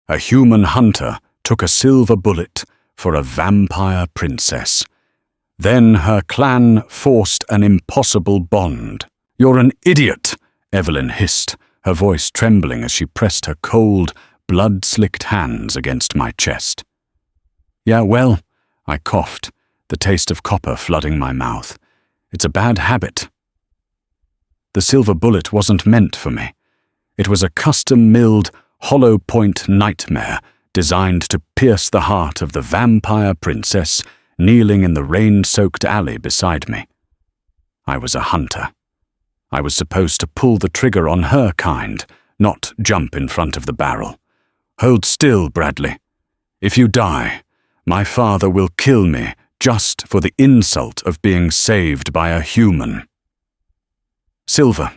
A human hunter took a silver bullet for a vampire princess. Then her clan forced an impossible bond. "You're an idiot," Evelyn hissed, her voice trembling as she pressed her cold, blood-slicked hands against my chest. "Yeah, well," I coughed, the taste of copper flooding my mouth. "It's a bad habit." The silver bullet wasn't meant for me. It was a custom-milled, hollow-point nightmare designed to pierce the heart of the vampire princess kneeling in the rain-soaked alley beside me. I was a hunter. I was supposed to pull the trigger on her kind, not jump in front of the barrel. "Hold still, Bradley. If you die, my father will kill me just for the insult of being saved by a human." "Silver.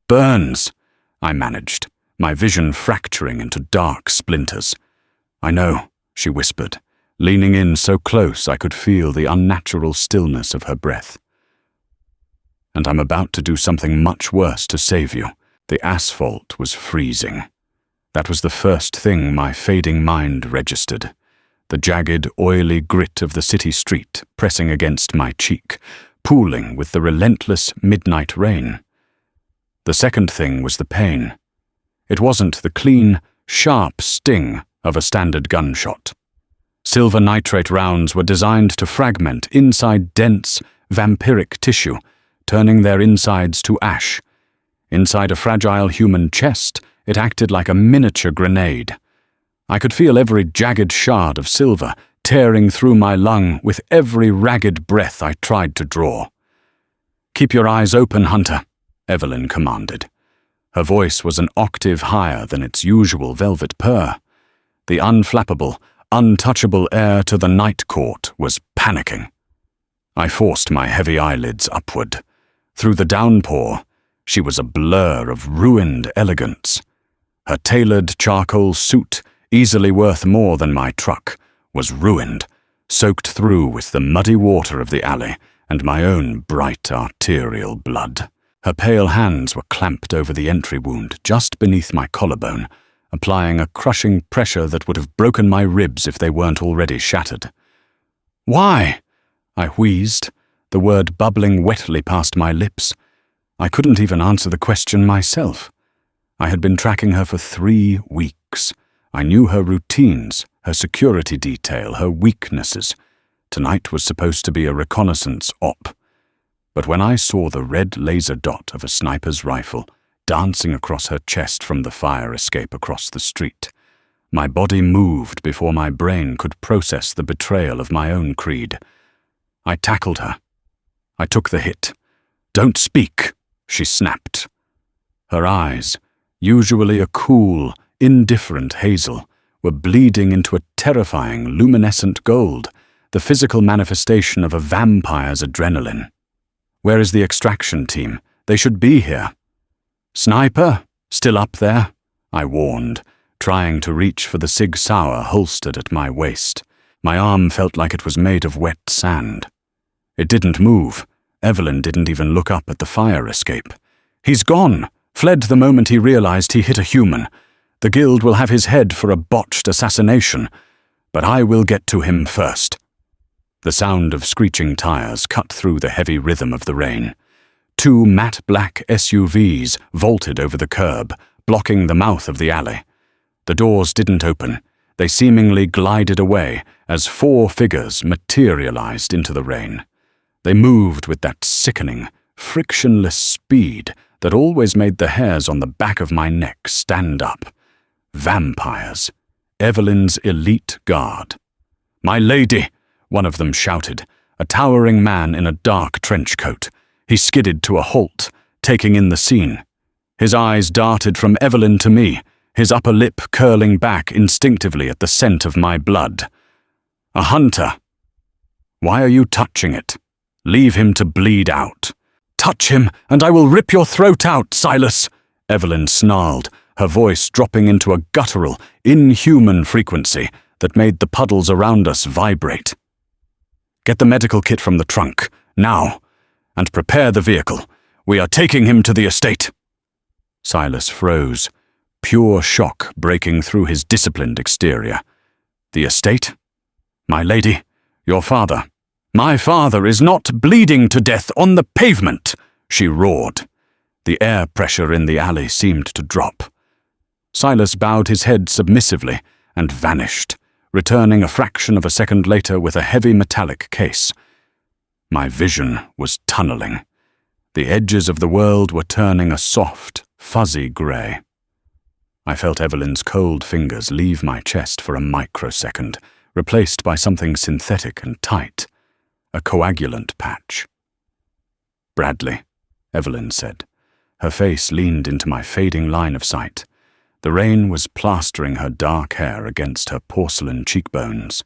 Burns," I managed, my vision fracturing into dark splinters. "I know," she whispered, leaning in so close I could feel the unnatural stillness of her breath. "And I'm about to do something much worse to save you." The asphalt was freezing. That was the first thing my fading mind registered. The jagged, oily grit of the city street pressing against my cheek, pooling with the relentless midnight rain. The second thing was the pain. It wasn't the clean, sharp sting of a standard gunshot. Silver nitrate rounds were designed to fragment inside dense, vampiric tissue, turning their insides to ash. Inside a fragile human chest, it acted like a miniature grenade. I could feel every jagged shard of silver tearing through my lung with every ragged breath I tried to draw. "Keep your eyes open, Hunter," Evelyn commanded. Her voice was an octave higher than its usual velvet purr. The unflappable, untouchable air to the night court was panicking. I forced my heavy eyelids upward. Through the downpour, she was a blur of ruined elegance. Her tailored charcoal suit, easily worth more than my truck, was ruined, soaked through with the muddy water of the alley and my own bright arterial blood. Her pale hands were clamped over the entry wound just beneath my collarbone, applying a crushing pressure that would have broken my ribs if they weren't already shattered. "Why?" I wheezed, the word bubbling wetly past my lips. I couldn't even answer the question myself. I had been tracking her for 3 weeks. I knew her routines, her security detail, her weaknesses. Tonight was supposed to be a reconnaissance op. But when I saw the red laser dot of a sniper's rifle dancing across her chest from the fire escape across the street, my body moved before my brain could process the betrayal of my own creed. I tackled her. I took the hit. "Don't speak," she snapped. Her eyes, usually a cool, indifferent hazel, were bleeding into a terrifying, luminescent gold, the physical manifestation of a vampire's adrenaline. "Where is the extraction team? They should be here." "Sniper? Still up there?" I warned, trying to reach for the Sig Sauer holstered at my waist. My arm felt like it was made of wet sand. It didn't move. Evelyn didn't even look up at the fire escape. "He's gone. Fled the moment he realized he hit a human. The guild will have his head for a botched assassination, but I will get to him first." The sound of screeching tires cut through the heavy rhythm of the rain. 2 matte black SUVs vaulted over the curb, blocking the mouth of the alley. The doors didn't open. They seemingly glided away as 4 figures materialized into the rain. They moved with that sickening, frictionless speed that always made the hairs on the back of my neck stand up. Vampires. Evelyn's elite guard. "My lady!" one of them shouted, a towering man in a dark trench coat. He skidded to a halt, taking in the scene. His eyes darted from Evelyn to me, his upper lip curling back instinctively at the scent of my blood. "A hunter." "Why are you touching it? Leave him to bleed out." "Touch him, and I will rip your throat out, Silas," Evelyn snarled, her voice dropping into a guttural, inhuman frequency that made the puddles around us vibrate. "Get the medical kit from the trunk, now, and prepare the vehicle. We are taking him to the estate." Silas froze, pure shock breaking through his disciplined exterior. "The estate? My lady, your father. My father is not bleeding to death on the pavement," she roared. The air pressure in the alley seemed to drop. Silas bowed his head submissively and vanished, returning a fraction of a second later with a heavy metallic case. My vision was tunneling. The edges of the world were turning a soft, fuzzy grey. I felt Evelyn's cold fingers leave my chest for a microsecond, replaced by something synthetic and tight, a coagulant patch. "Bradley," Evelyn said. Her face leaned into my fading line of sight. The rain was plastering her dark hair against her porcelain cheekbones.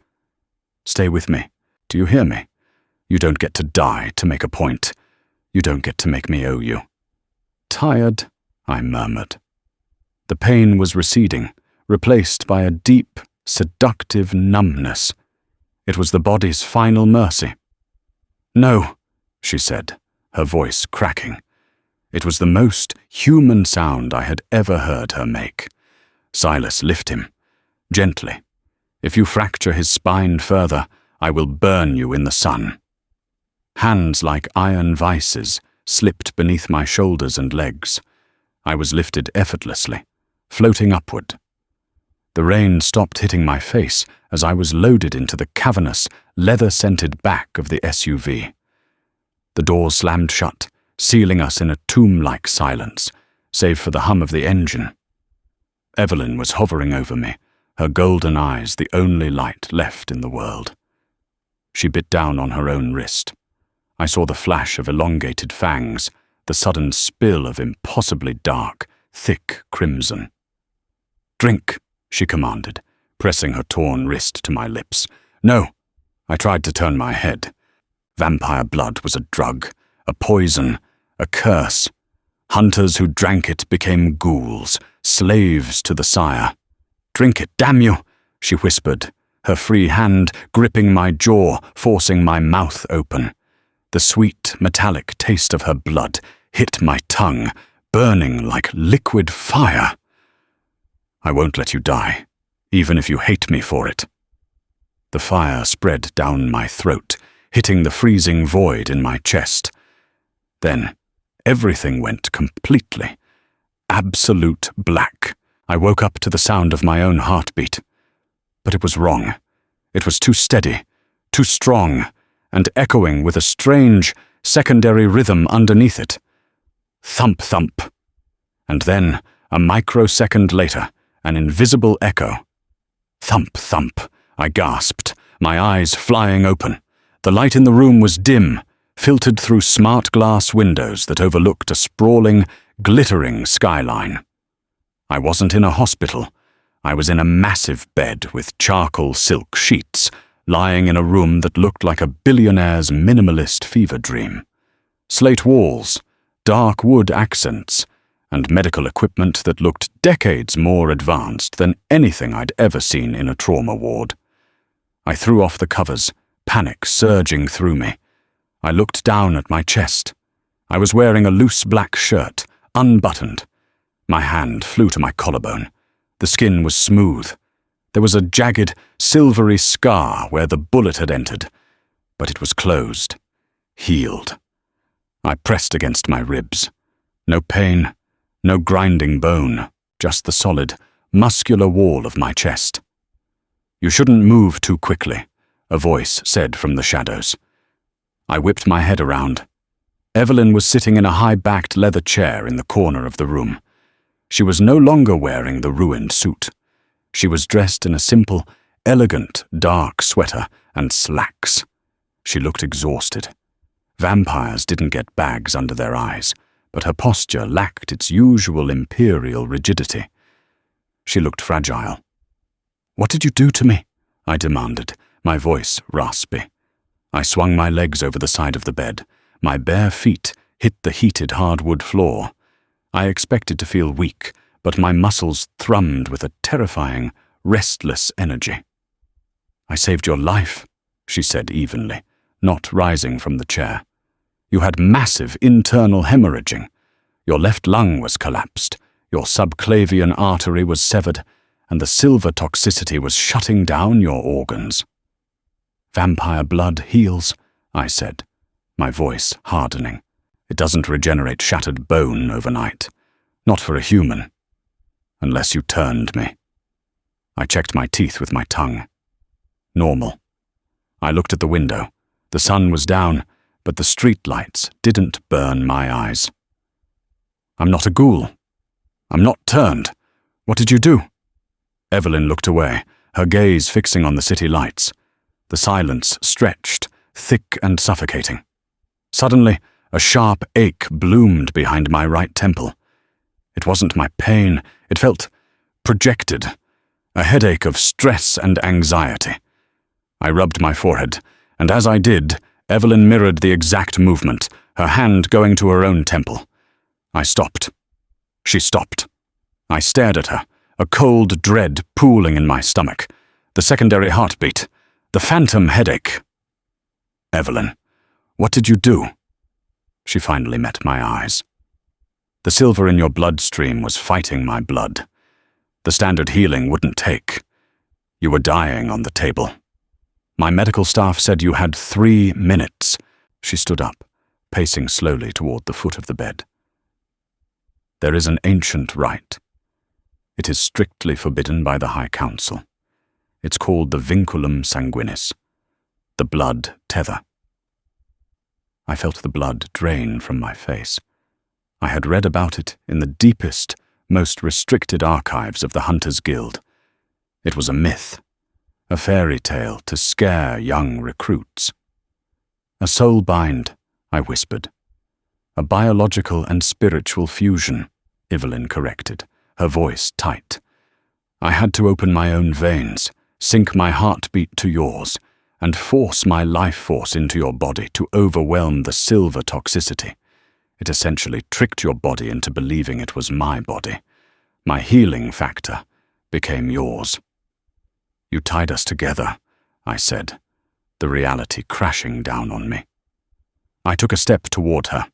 "Stay with me. Do you hear me? You don't get to die to make a point. You don't get to make me owe you." "Tired," I murmured. The pain was receding, replaced by a deep, seductive numbness. It was the body's final mercy. "No," she said, her voice cracking. It was the most human sound I had ever heard her make. "Silas, lift him. Gently. If you fracture his spine further, I will burn you in the sun." Hands like iron vices slipped beneath my shoulders and legs. I was lifted effortlessly, floating upward. The rain stopped hitting my face as I was loaded into the cavernous, leather-scented back of the SUV. The doors slammed shut, sealing us in a tomb-like silence, save for the hum of the engine. Evelyn was hovering over me, her golden eyes the only light left in the world. She bit down on her own wrist. I saw the flash of elongated fangs, the sudden spill of impossibly dark, thick crimson. "Drink," she commanded, pressing her torn wrist to my lips. "No." I tried to turn my head. Vampire blood was a drug, a poison, a curse. Hunters who drank it became ghouls, slaves to the sire. "Drink it, damn you," she whispered, her free hand gripping my jaw, forcing my mouth open. The sweet, metallic taste of her blood hit my tongue, burning like liquid fire. "I won't let you die, even if you hate me for it." The fire spread down my throat, hitting the freezing void in my chest. Then, everything went completely. Absolute black. I woke up to the sound of my own heartbeat. But it was wrong. It was too steady, too strong, and echoing with a strange, secondary rhythm underneath it. Thump, thump. And then, a microsecond later, an invisible echo. Thump, thump, I gasped, my eyes flying open. The light in the room was dim, filtered through smart glass windows that overlooked a sprawling, glittering skyline. I wasn't in a hospital. I was in a massive bed with charcoal silk sheets, lying in a room that looked like a billionaire's minimalist fever dream. Slate walls, dark wood accents, and medical equipment that looked decades more advanced than anything I'd ever seen in a trauma ward. I threw off the covers, panic surging through me. I looked down at my chest. I was wearing a loose black shirt, unbuttoned. My hand flew to my collarbone. The skin was smooth. There was a jagged, silvery scar where the bullet had entered, but it was closed, healed. I pressed against my ribs. No pain, no grinding bone, just the solid, muscular wall of my chest. "You shouldn't move too quickly," a voice said from the shadows. I whipped my head around. Evelyn was sitting in a high-backed leather chair in the corner of the room. She was no longer wearing the ruined suit. She was dressed in a simple, elegant, dark sweater and slacks. She looked exhausted. Vampires didn't get bags under their eyes, but her posture lacked its usual imperial rigidity. She looked fragile. "What did you do to me?" I demanded, my voice raspy. I swung my legs over the side of the bed. My bare feet hit the heated hardwood floor. I expected to feel weak, but my muscles thrummed with a terrifying, restless energy. "I saved your life," she said evenly, not rising from the chair. "You had massive internal hemorrhaging. Your left lung was collapsed. Your subclavian artery was severed, and the silver toxicity was shutting down your organs. Vampire blood heals, I said, my voice hardening. It doesn't regenerate shattered bone overnight. Not for a human. Unless you turned me. I checked my teeth with my tongue. Normal. I looked at the window. The sun was down, but the street lights didn't burn my eyes. I'm not a ghoul. I'm not turned. What did you do? Evelyn looked away, her gaze fixing on the city lights. The silence stretched, thick and suffocating. Suddenly, a sharp ache bloomed behind my right temple. It wasn't my pain, it felt projected, a headache of stress and anxiety. I rubbed my forehead, and as I did, Evelyn mirrored the exact movement, her hand going to her own temple. I stopped. She stopped. I stared at her, a cold dread pooling in my stomach, the secondary heartbeat, the phantom headache. Evelyn, what did you do? She finally met my eyes. The silver in your bloodstream was fighting my blood. The standard healing wouldn't take. You were dying on the table. My medical staff said you had 3 minutes. She stood up, pacing slowly toward the foot of the bed. There is an ancient rite. It is strictly forbidden by the High Council. It's called the vinculum sanguinis, the blood tether. I felt the blood drain from my face. I had read about it in the deepest, most restricted archives of the Hunters Guild. It was a myth, a fairy tale to scare young recruits. A soul bind, I whispered. A biological and spiritual fusion, Evelyn corrected, her voice tight. I had to open my own veins, sync my heartbeat to yours, and force my life force into your body to overwhelm the silver toxicity. It essentially tricked your body into believing it was my body. My healing factor became yours. You tied us together, I said, the reality crashing down on me. I took a step toward her.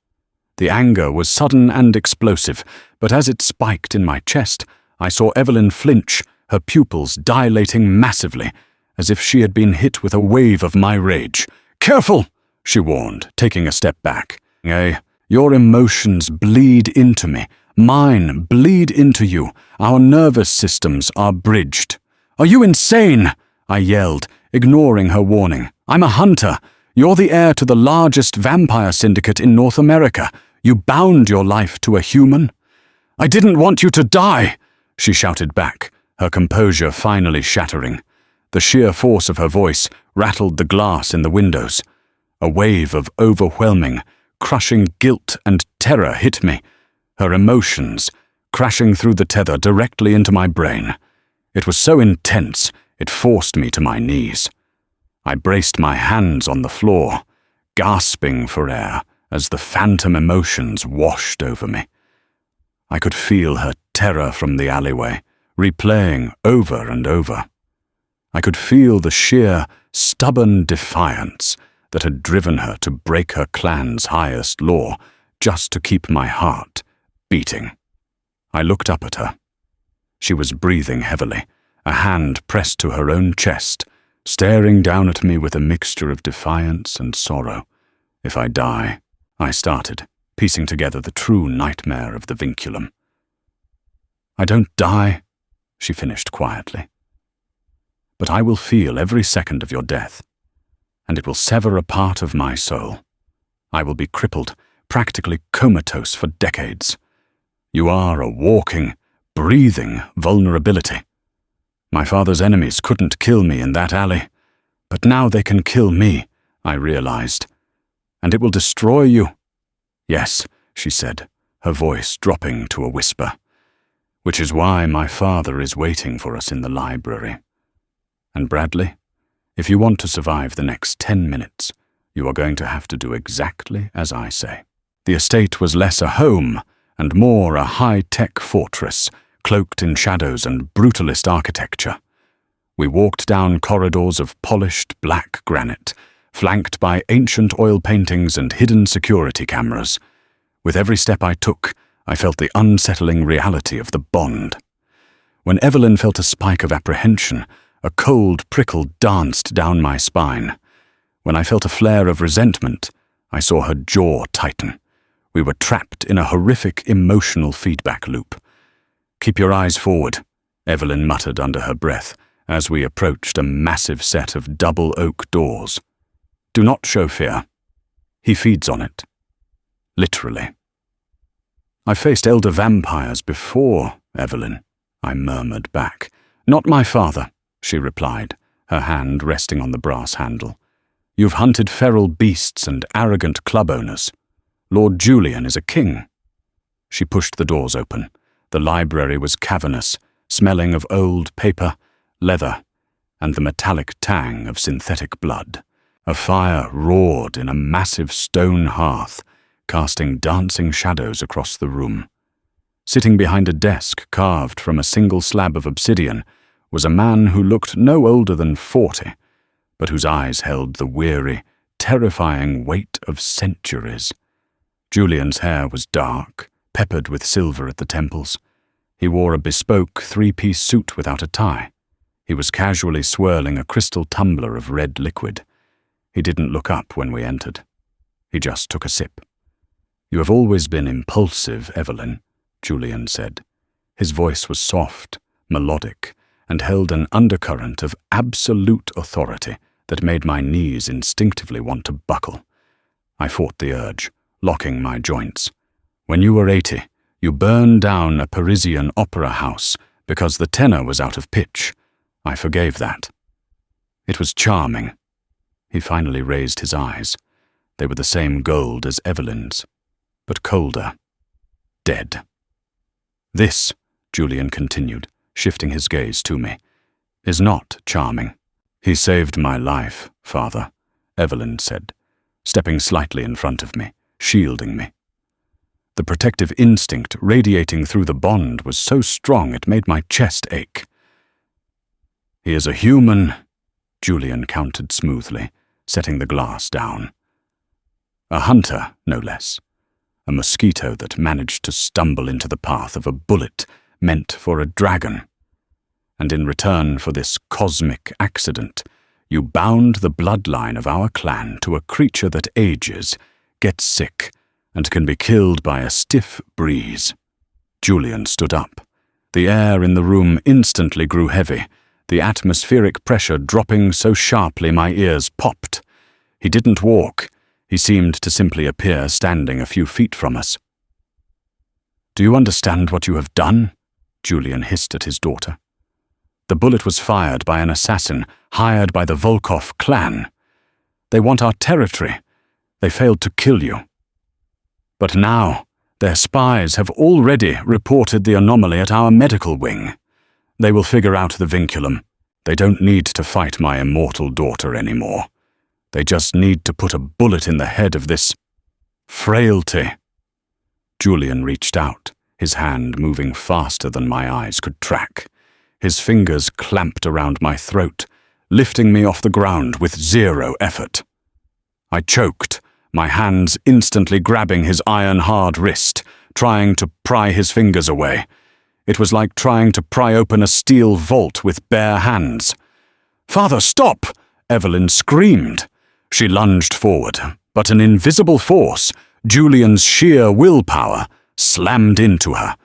The anger was sudden and explosive, but as it spiked in my chest, I saw Evelyn flinch, her pupils dilating massively, as if she had been hit with a wave of my rage. "Careful!" she warned, taking a step back. Your emotions bleed into me. Mine bleed into you. Our nervous systems are bridged." "Are you insane?" I yelled, ignoring her warning. "I'm a hunter. You're the heir to the largest vampire syndicate in North America. You bound your life to a human." "I didn't want you to die," she shouted back, her composure finally shattering. The sheer force of her voice rattled the glass in the windows. A wave of overwhelming, crushing guilt and terror hit me, her emotions crashing through the tether directly into my brain. It was so intense, it forced me to my knees. I braced my hands on the floor, gasping for air as the phantom emotions washed over me. I could feel her terror from the alleyway, replaying over and over. I could feel the sheer, stubborn defiance that had driven her to break her clan's highest law just to keep my heart beating. I looked up at her. She was breathing heavily, a hand pressed to her own chest, staring down at me with a mixture of defiance and sorrow. "If I die," I started, piecing together the true nightmare of the vinculum. "I don't die," she finished quietly. "But I will feel every second of your death, and it will sever a part of my soul. I will be crippled, practically comatose for decades. You are a walking, breathing vulnerability. My father's enemies couldn't kill me in that alley, but now they can kill me," I realized. "And it will destroy you." "Yes," she said, her voice dropping to a whisper. "Which is why my father is waiting for us in the library. And Bradley, if you want to survive the next 10 minutes, you are going to have to do exactly as I say." The estate was less a home and more a high-tech fortress, cloaked in shadows and brutalist architecture. We walked down corridors of polished black granite, flanked by ancient oil paintings and hidden security cameras. With every step I took, I felt the unsettling reality of the bond. When Evelyn felt a spike of apprehension, a cold prickle danced down my spine. When I felt a flare of resentment, I saw her jaw tighten. We were trapped in a horrific emotional feedback loop. "Keep your eyes forward," Evelyn muttered under her breath as we approached a massive set of double oak doors. "Do not show fear. He feeds on it." Literally. "I faced elder vampires before, Evelyn," I murmured back. "Not my father," she replied, her hand resting on the brass handle. "You've hunted feral beasts and arrogant club owners. Lord Julian is a king." She pushed the doors open. The library was cavernous, smelling of old paper, leather, and the metallic tang of synthetic blood. A fire roared in a massive stone hearth, casting dancing shadows across the room. Sitting behind a desk carved from a single slab of obsidian was a man who looked no older than 40, but whose eyes held the weary, terrifying weight of centuries. Julian's hair was dark, peppered with silver at the temples. He wore a bespoke three-piece suit without a tie. He was casually swirling a crystal tumbler of red liquid. He didn't look up when we entered. He just took a sip. "You have always been impulsive, Evelyn," Julian said. His voice was soft, melodic, and held an undercurrent of absolute authority that made my knees instinctively want to buckle. I fought the urge, locking my joints. "When you were 80, you burned down a Parisian opera house because the tenor was out of pitch. I forgave that. It was charming." He finally raised his eyes. They were the same gold as Evelyn's, but colder. Dead. "This," Julian continued, shifting his gaze to me, "is not charming." "He saved my life, Father," Evelyn said, stepping slightly in front of me, shielding me. The protective instinct radiating through the bond was so strong it made my chest ache. "He is a human," Julian countered smoothly, setting the glass down. "A hunter, no less. A mosquito that managed to stumble into the path of a bullet meant for a dragon. And in return for this cosmic accident, you bound the bloodline of our clan to a creature that ages, gets sick, and can be killed by a stiff breeze." Julian stood up. The air in the room instantly grew heavy, the atmospheric pressure dropping so sharply my ears popped. He didn't walk. He seemed to simply appear standing a few feet from us. "Do you understand what you have done?" Julian hissed at his daughter. "The bullet was fired by an assassin hired by the Volkov clan. They want our territory. They failed to kill you. But now, their spies have already reported the anomaly at our medical wing. They will figure out the vinculum. They don't need to fight my immortal daughter anymore. They just need to put a bullet in the head of this frailty." Julian reached out, his hand moving faster than my eyes could track. His fingers clamped around my throat, lifting me off the ground with zero effort. I choked, my hands instantly grabbing his iron-hard wrist, trying to pry his fingers away. It was like trying to pry open a steel vault with bare hands. "Father, stop!" Evelyn screamed. She lunged forward, but an invisible force, Julian's sheer willpower, slammed into her,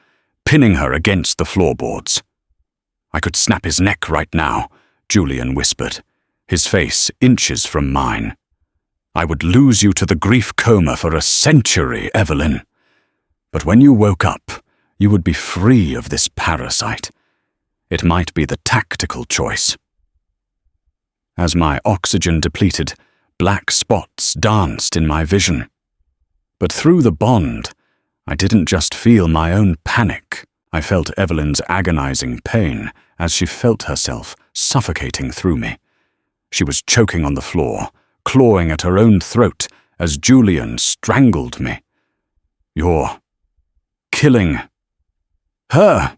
pinning her against the floorboards. "I could snap his neck right now," Julian whispered, his face inches from mine. "I would lose you to the grief coma for a century, Evelyn. But when you woke up, you would be free of this parasite. It might be the tactical choice." As my oxygen depleted, black spots danced in my vision. But through the bond, I didn't just feel my own panic. I felt Evelyn's agonizing pain as she felt herself suffocating through me. She was choking on the floor, clawing at her own throat as Julian strangled me. "You're killing her,"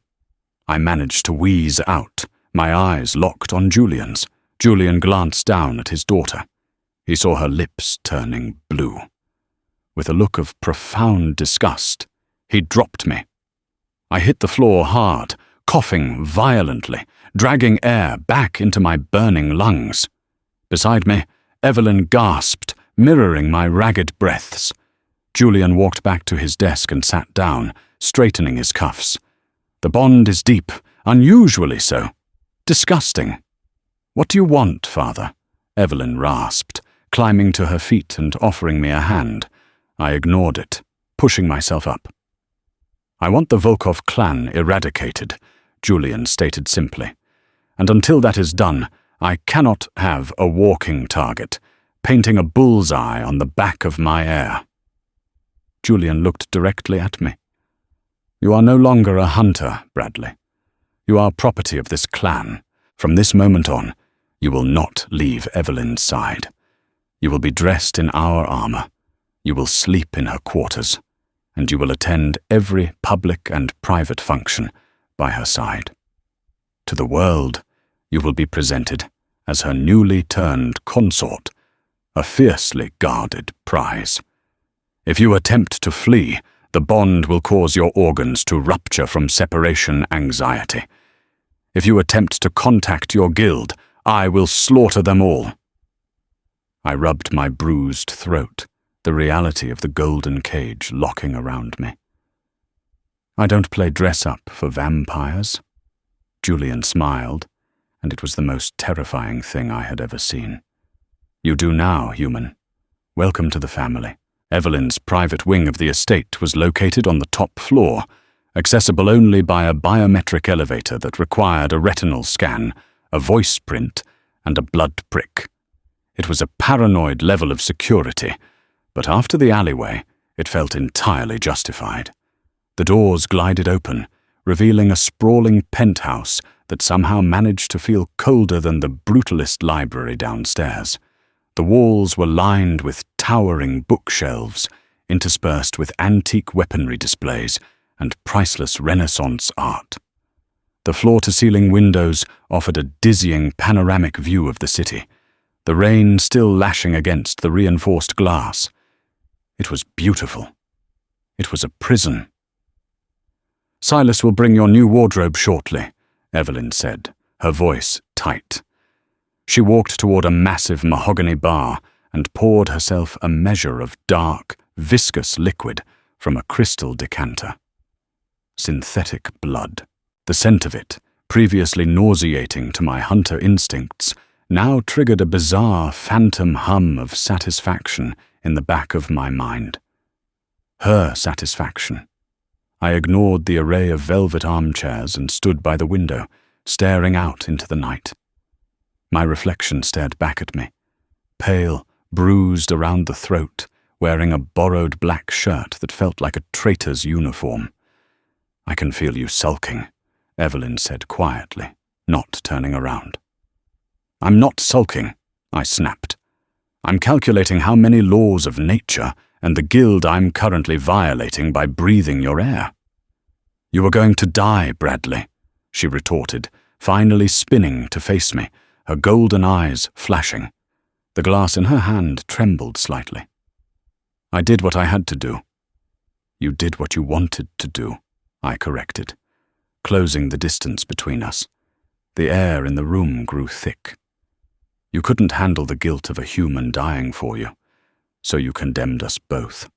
I managed to wheeze out, my eyes locked on Julian's. Julian glanced down at his daughter. He saw her lips turning blue. With a look of profound disgust, He dropped me. I hit the floor hard, coughing violently, dragging air back into my burning lungs. Beside me, Evelyn gasped, mirroring my ragged breaths. Julian walked back to his desk and sat down, straightening his cuffs. The bond is deep, unusually so. Disgusting. What do you want, Father? Evelyn rasped, climbing to her feet and offering me a hand. I ignored it, pushing myself up. I want the Volkov clan eradicated, Julian stated simply. And until that is done, I cannot have a walking target, painting a bullseye on the back of my heir. Julian looked directly at me. You are no longer a hunter, Bradley. You are property of this clan. From this moment on, you will not leave Evelyn's side. You will be dressed in our armor. You will sleep in her quarters, and you will attend every public and private function by her side. To the world, you will be presented as her newly turned consort, a fiercely guarded prize. If you attempt to flee, the bond will cause your organs to rupture from separation anxiety. If you attempt to contact your guild, I will slaughter them all. I rubbed my bruised throat, the reality of the golden cage locking around me. I don't play dress-up for vampires. Julian smiled, and it was the most terrifying thing I had ever seen. You do now, human. Welcome to the family. Evelyn's private wing of the estate was located on the top floor, accessible only by a biometric elevator that required a retinal scan, a voice print, and a blood prick. It was a paranoid level of security, but after the alleyway, it felt entirely justified. The doors glided open, revealing a sprawling penthouse that somehow managed to feel colder than the brutalist library downstairs. The walls were lined with towering bookshelves, interspersed with antique weaponry displays and priceless Renaissance art. The floor-to-ceiling windows offered a dizzying panoramic view of the city, the rain still lashing against the reinforced glass. It was beautiful. It was a prison. Silas will bring your new wardrobe shortly, Evelyn said, her voice tight. She walked toward a massive mahogany bar and poured herself a measure of dark, viscous liquid from a crystal decanter. Synthetic blood. The scent of it, previously nauseating to my hunter instincts, now triggered a bizarre phantom hum of satisfaction in the back of my mind. Her satisfaction. I ignored the array of velvet armchairs and stood by the window, staring out into the night. My reflection stared back at me, pale, bruised around the throat, wearing a borrowed black shirt that felt like a traitor's uniform. I can feel you sulking, Evelyn said quietly, not turning around. I'm not sulking, I snapped. I'm calculating how many laws of nature and the guild I'm currently violating by breathing your air. You are going to die, Bradley, she retorted, finally spinning to face me, her golden eyes flashing. The glass in her hand trembled slightly. I did what I had to do. You did what you wanted to do, I corrected, closing the distance between us. The air in the room grew thick. You couldn't handle the guilt of a human dying for you, so you condemned us both.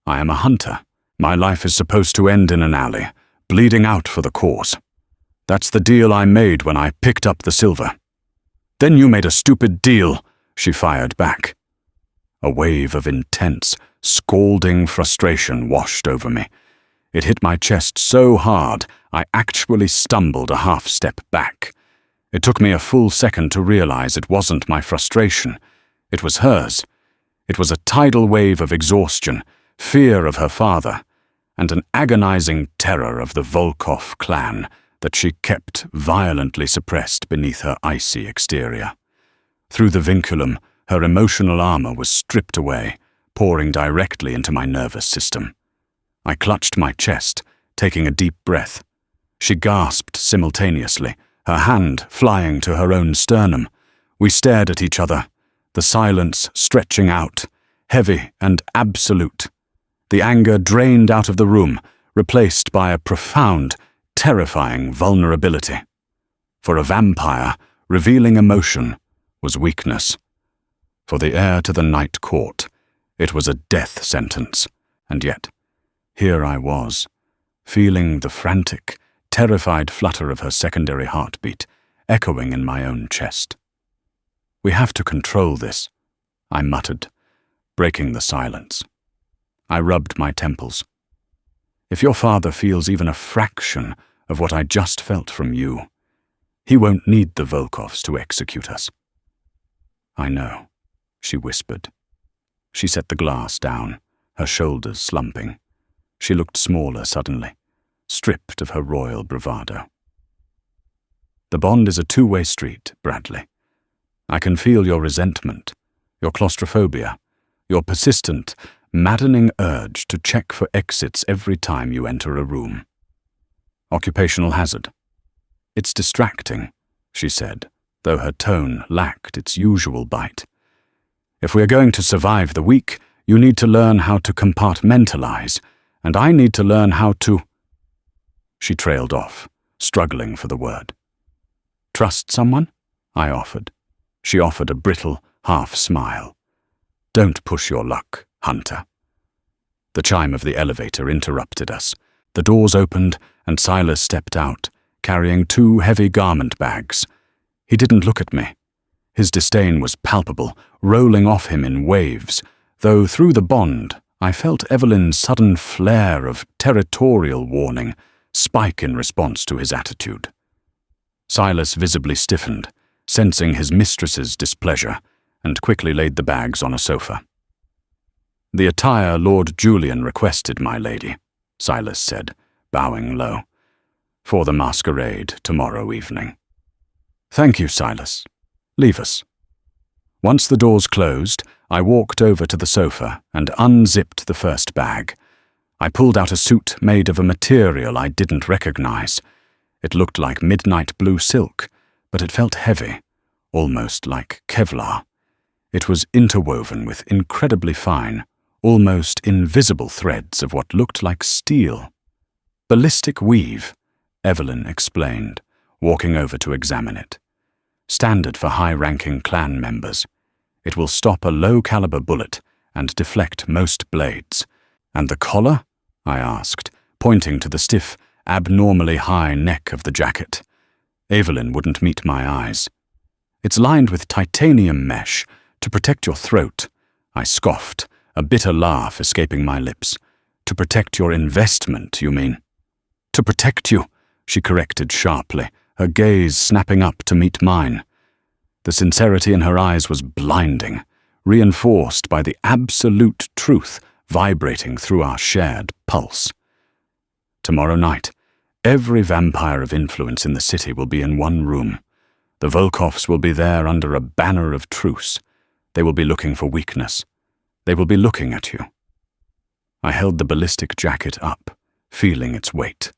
I am a hunter. My life is supposed to end in an alley, bleeding out for the cause. That's the deal I made when I picked up the silver. Then you made a stupid deal, she fired back. A wave of intense, scalding frustration washed over me. It hit my chest so hard, I actually stumbled a half-step back. It took me a full second to realize it wasn't my frustration. It was hers. It was a tidal wave of exhaustion, fear of her father, and an agonizing terror of the Volkov clan that she kept violently suppressed beneath her icy exterior. Through the vinculum, her emotional armor was stripped away, pouring directly into my nervous system. I clutched my chest, taking a deep breath. She gasped simultaneously, her hand flying to her own sternum. We stared at each other, the silence stretching out, heavy and absolute. the anger drained out of the room, replaced by a profound, terrifying vulnerability. For a vampire, revealing emotion was weakness. For the heir to the Night Court, it was a death sentence. And yet, here I was, feeling the frantic, terrified flutter of her secondary heartbeat echoing in my own chest. "We have to control this," I muttered, breaking the silence. I rubbed my temples. "If your father feels even a fraction of what I just felt from you, he won't need the Volkovs to execute us." "I know," she whispered. She set the glass down, her shoulders slumping. She looked smaller suddenly, stripped of her royal bravado. "The bond is a two-way street, Bradley. I can feel your resentment, your claustrophobia, your persistent, maddening urge to check for exits every time you enter a room. Occupational hazard. It's distracting," she said, though her tone lacked its usual bite. "If we are going to survive the week, you need to learn how to compartmentalize, and I need to learn how to—" She trailed off, struggling for the word. "Trust someone?" I offered. She offered a brittle, half-smile. "Don't push your luck, Hunter." The chime of the elevator interrupted us. The doors opened, and Silas stepped out, carrying 2 heavy garment bags. He didn't look at me. His disdain was palpable, rolling off him in waves, though through the bond I felt Evelyn's sudden flare of territorial warning spike in response to his attitude. Silas visibly stiffened, sensing his mistress's displeasure, and quickly laid the bags on a sofa. "The attire Lord Julian requested, my lady," Silas said, bowing low, "for the masquerade tomorrow evening." "Thank you, Silas. Leave us." Once the doors closed, I walked over to the sofa and unzipped the first bag. I pulled out a suit made of a material I didn't recognize. It looked like midnight blue silk, but it felt heavy, almost like Kevlar. It was interwoven with incredibly fine, almost invisible threads of what looked like steel. "Ballistic weave," Evelyn explained, walking over to examine it. "Standard for high-ranking clan members. It will stop a low-caliber bullet and deflect most blades." "And the collar?" I asked, pointing to the stiff, abnormally high neck of the jacket. Evelyn wouldn't meet my eyes. "It's lined with titanium mesh to protect your throat," I scoffed, a bitter laugh escaping my lips. "To protect your investment, you mean?" "To protect you," she corrected sharply, her gaze snapping up to meet mine. The sincerity in her eyes was blinding, reinforced by the absolute truth vibrating through our shared pulse. "Tomorrow night, every vampire of influence in the city will be in one room. The Volkovs will be there under a banner of truce. They will be looking for weakness. They will be looking at you." I held the ballistic jacket up, feeling its weight.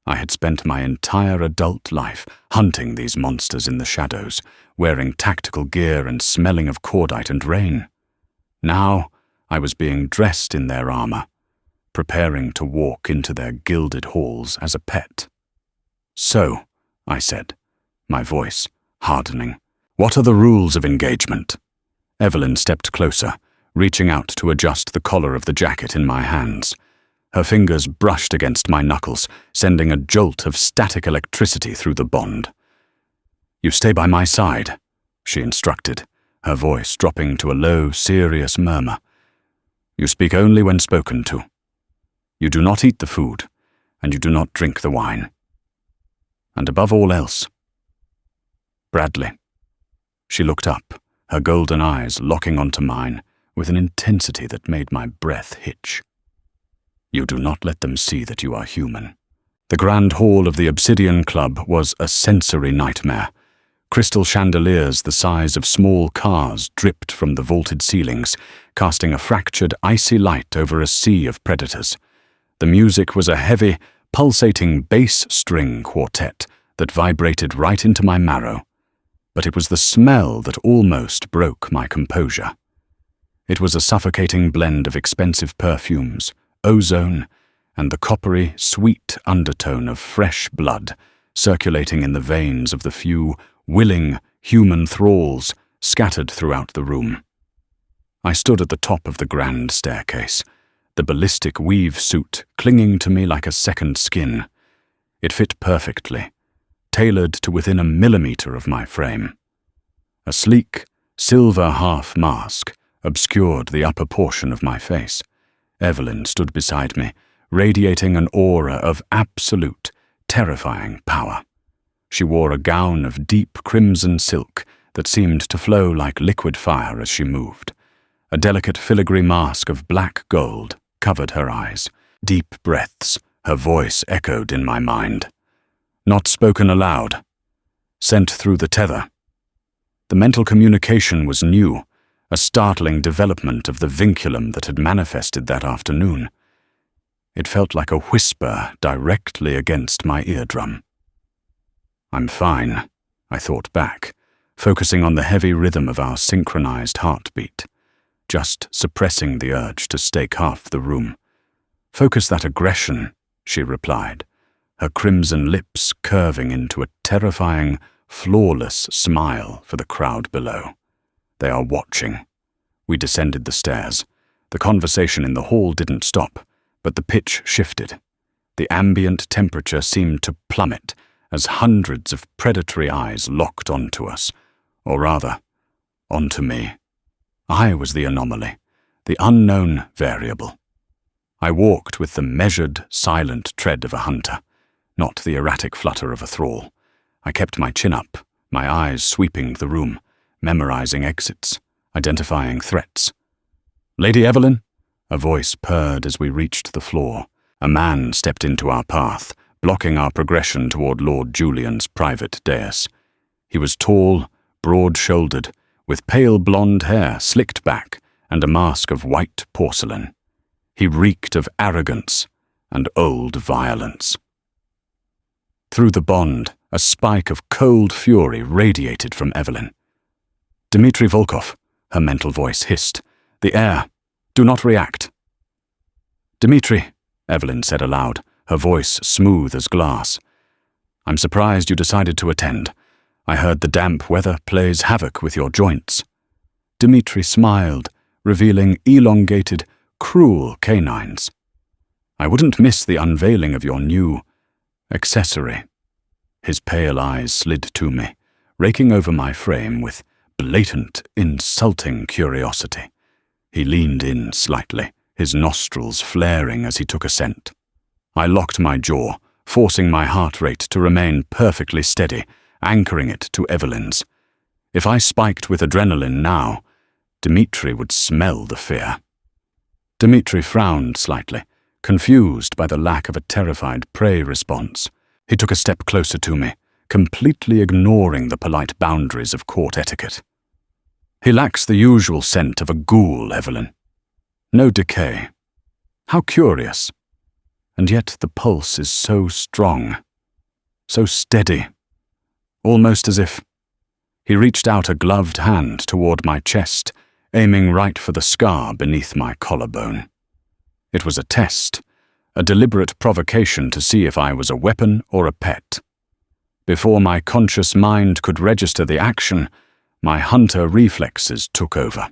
I had spent my entire adult life hunting these monsters in the shadows, wearing tactical gear and smelling of cordite and rain. Now I was being dressed in their armor, preparing to walk into their gilded halls as a pet. "So," I said, my voice hardening, "what are the rules of engagement?" Evelyn stepped closer, reaching out to adjust the collar of the jacket in my hands. Her fingers brushed against my knuckles, sending a jolt of static electricity through the bond. "You stay by my side," she instructed, her voice dropping to a low, serious murmur. "You speak only when spoken to. You do not eat the food, and you do not drink the wine. And above all else, Bradley." She looked up, her golden eyes locking onto mine with an intensity that made my breath hitch. "You do not let them see that you are human." The grand hall of the Obsidian Club was a sensory nightmare. Crystal chandeliers the size of small cars dripped from the vaulted ceilings, casting a fractured, icy light over a sea of predators. The music was a heavy, pulsating bass string quartet that vibrated right into my marrow. But it was the smell that almost broke my composure. It was a suffocating blend of expensive perfumes, ozone, and the coppery, sweet undertone of fresh blood circulating in the veins of the few willing human thralls scattered throughout the room. I stood at the top of the grand staircase, the ballistic weave suit clinging to me like a second skin. It fit perfectly, tailored to within a millimeter of my frame. A sleek, silver half-mask obscured the upper portion of my face. Evelyn stood beside me, radiating an aura of absolute, terrifying power. She wore a gown of deep crimson silk that seemed to flow like liquid fire as she moved. A delicate filigree mask of black gold covered her eyes. Deep breaths, her voice echoed in my mind. Not spoken aloud, sent through the tether. The mental communication was new, a startling development of the vinculum that had manifested that afternoon. It felt like a whisper directly against my eardrum. I'm fine, I thought back, focusing on the heavy rhythm of our synchronized heartbeat, just suppressing the urge to stake half the room. Focus that aggression, she replied, her crimson lips curving into a terrifying, flawless smile for the crowd below. They are watching. We descended the stairs. The conversation in the hall didn't stop, but the pitch shifted. The ambient temperature seemed to plummet as hundreds of predatory eyes locked onto us, or rather, onto me. I was the anomaly, the unknown variable. I walked with the measured, silent tread of a hunter, not the erratic flutter of a thrall. I kept my chin up, my eyes sweeping the room, memorizing exits, identifying threats. "Lady Evelyn?" A voice purred as we reached the floor. A man stepped into our path, blocking our progression toward Lord Julian's private dais. He was tall, broad-shouldered, with pale blonde hair slicked back and a mask of white porcelain. He reeked of arrogance and old violence. Through the bond, a spike of cold fury radiated from Evelyn. "Dmitri Volkov," her mental voice hissed. "The air. Do not react." "Dmitri," Evelyn said aloud, her voice smooth as glass. "I'm surprised you decided to attend. I heard the damp weather plays havoc with your joints." Dmitri smiled, revealing elongated, cruel canines. "I wouldn't miss the unveiling of your new accessory." His pale eyes slid to me, raking over my frame with blatant, insulting curiosity. He leaned in slightly, his nostrils flaring as he took a scent. I locked my jaw, forcing my heart rate to remain perfectly steady, anchoring it to Evelyn's. If I spiked with adrenaline now, Dmitri would smell the fear. Dmitri frowned slightly, confused by the lack of a terrified prey response. He took a step closer to me, completely ignoring the polite boundaries of court etiquette. "He lacks the usual scent of a ghoul, Evelyn. No decay. How curious. And yet the pulse is so strong, so steady, almost as if..." He reached out a gloved hand toward my chest, aiming right for the scar beneath my collarbone. It was a test, a deliberate provocation to see if I was a weapon or a pet. Before my conscious mind could register the action, my hunter reflexes took over.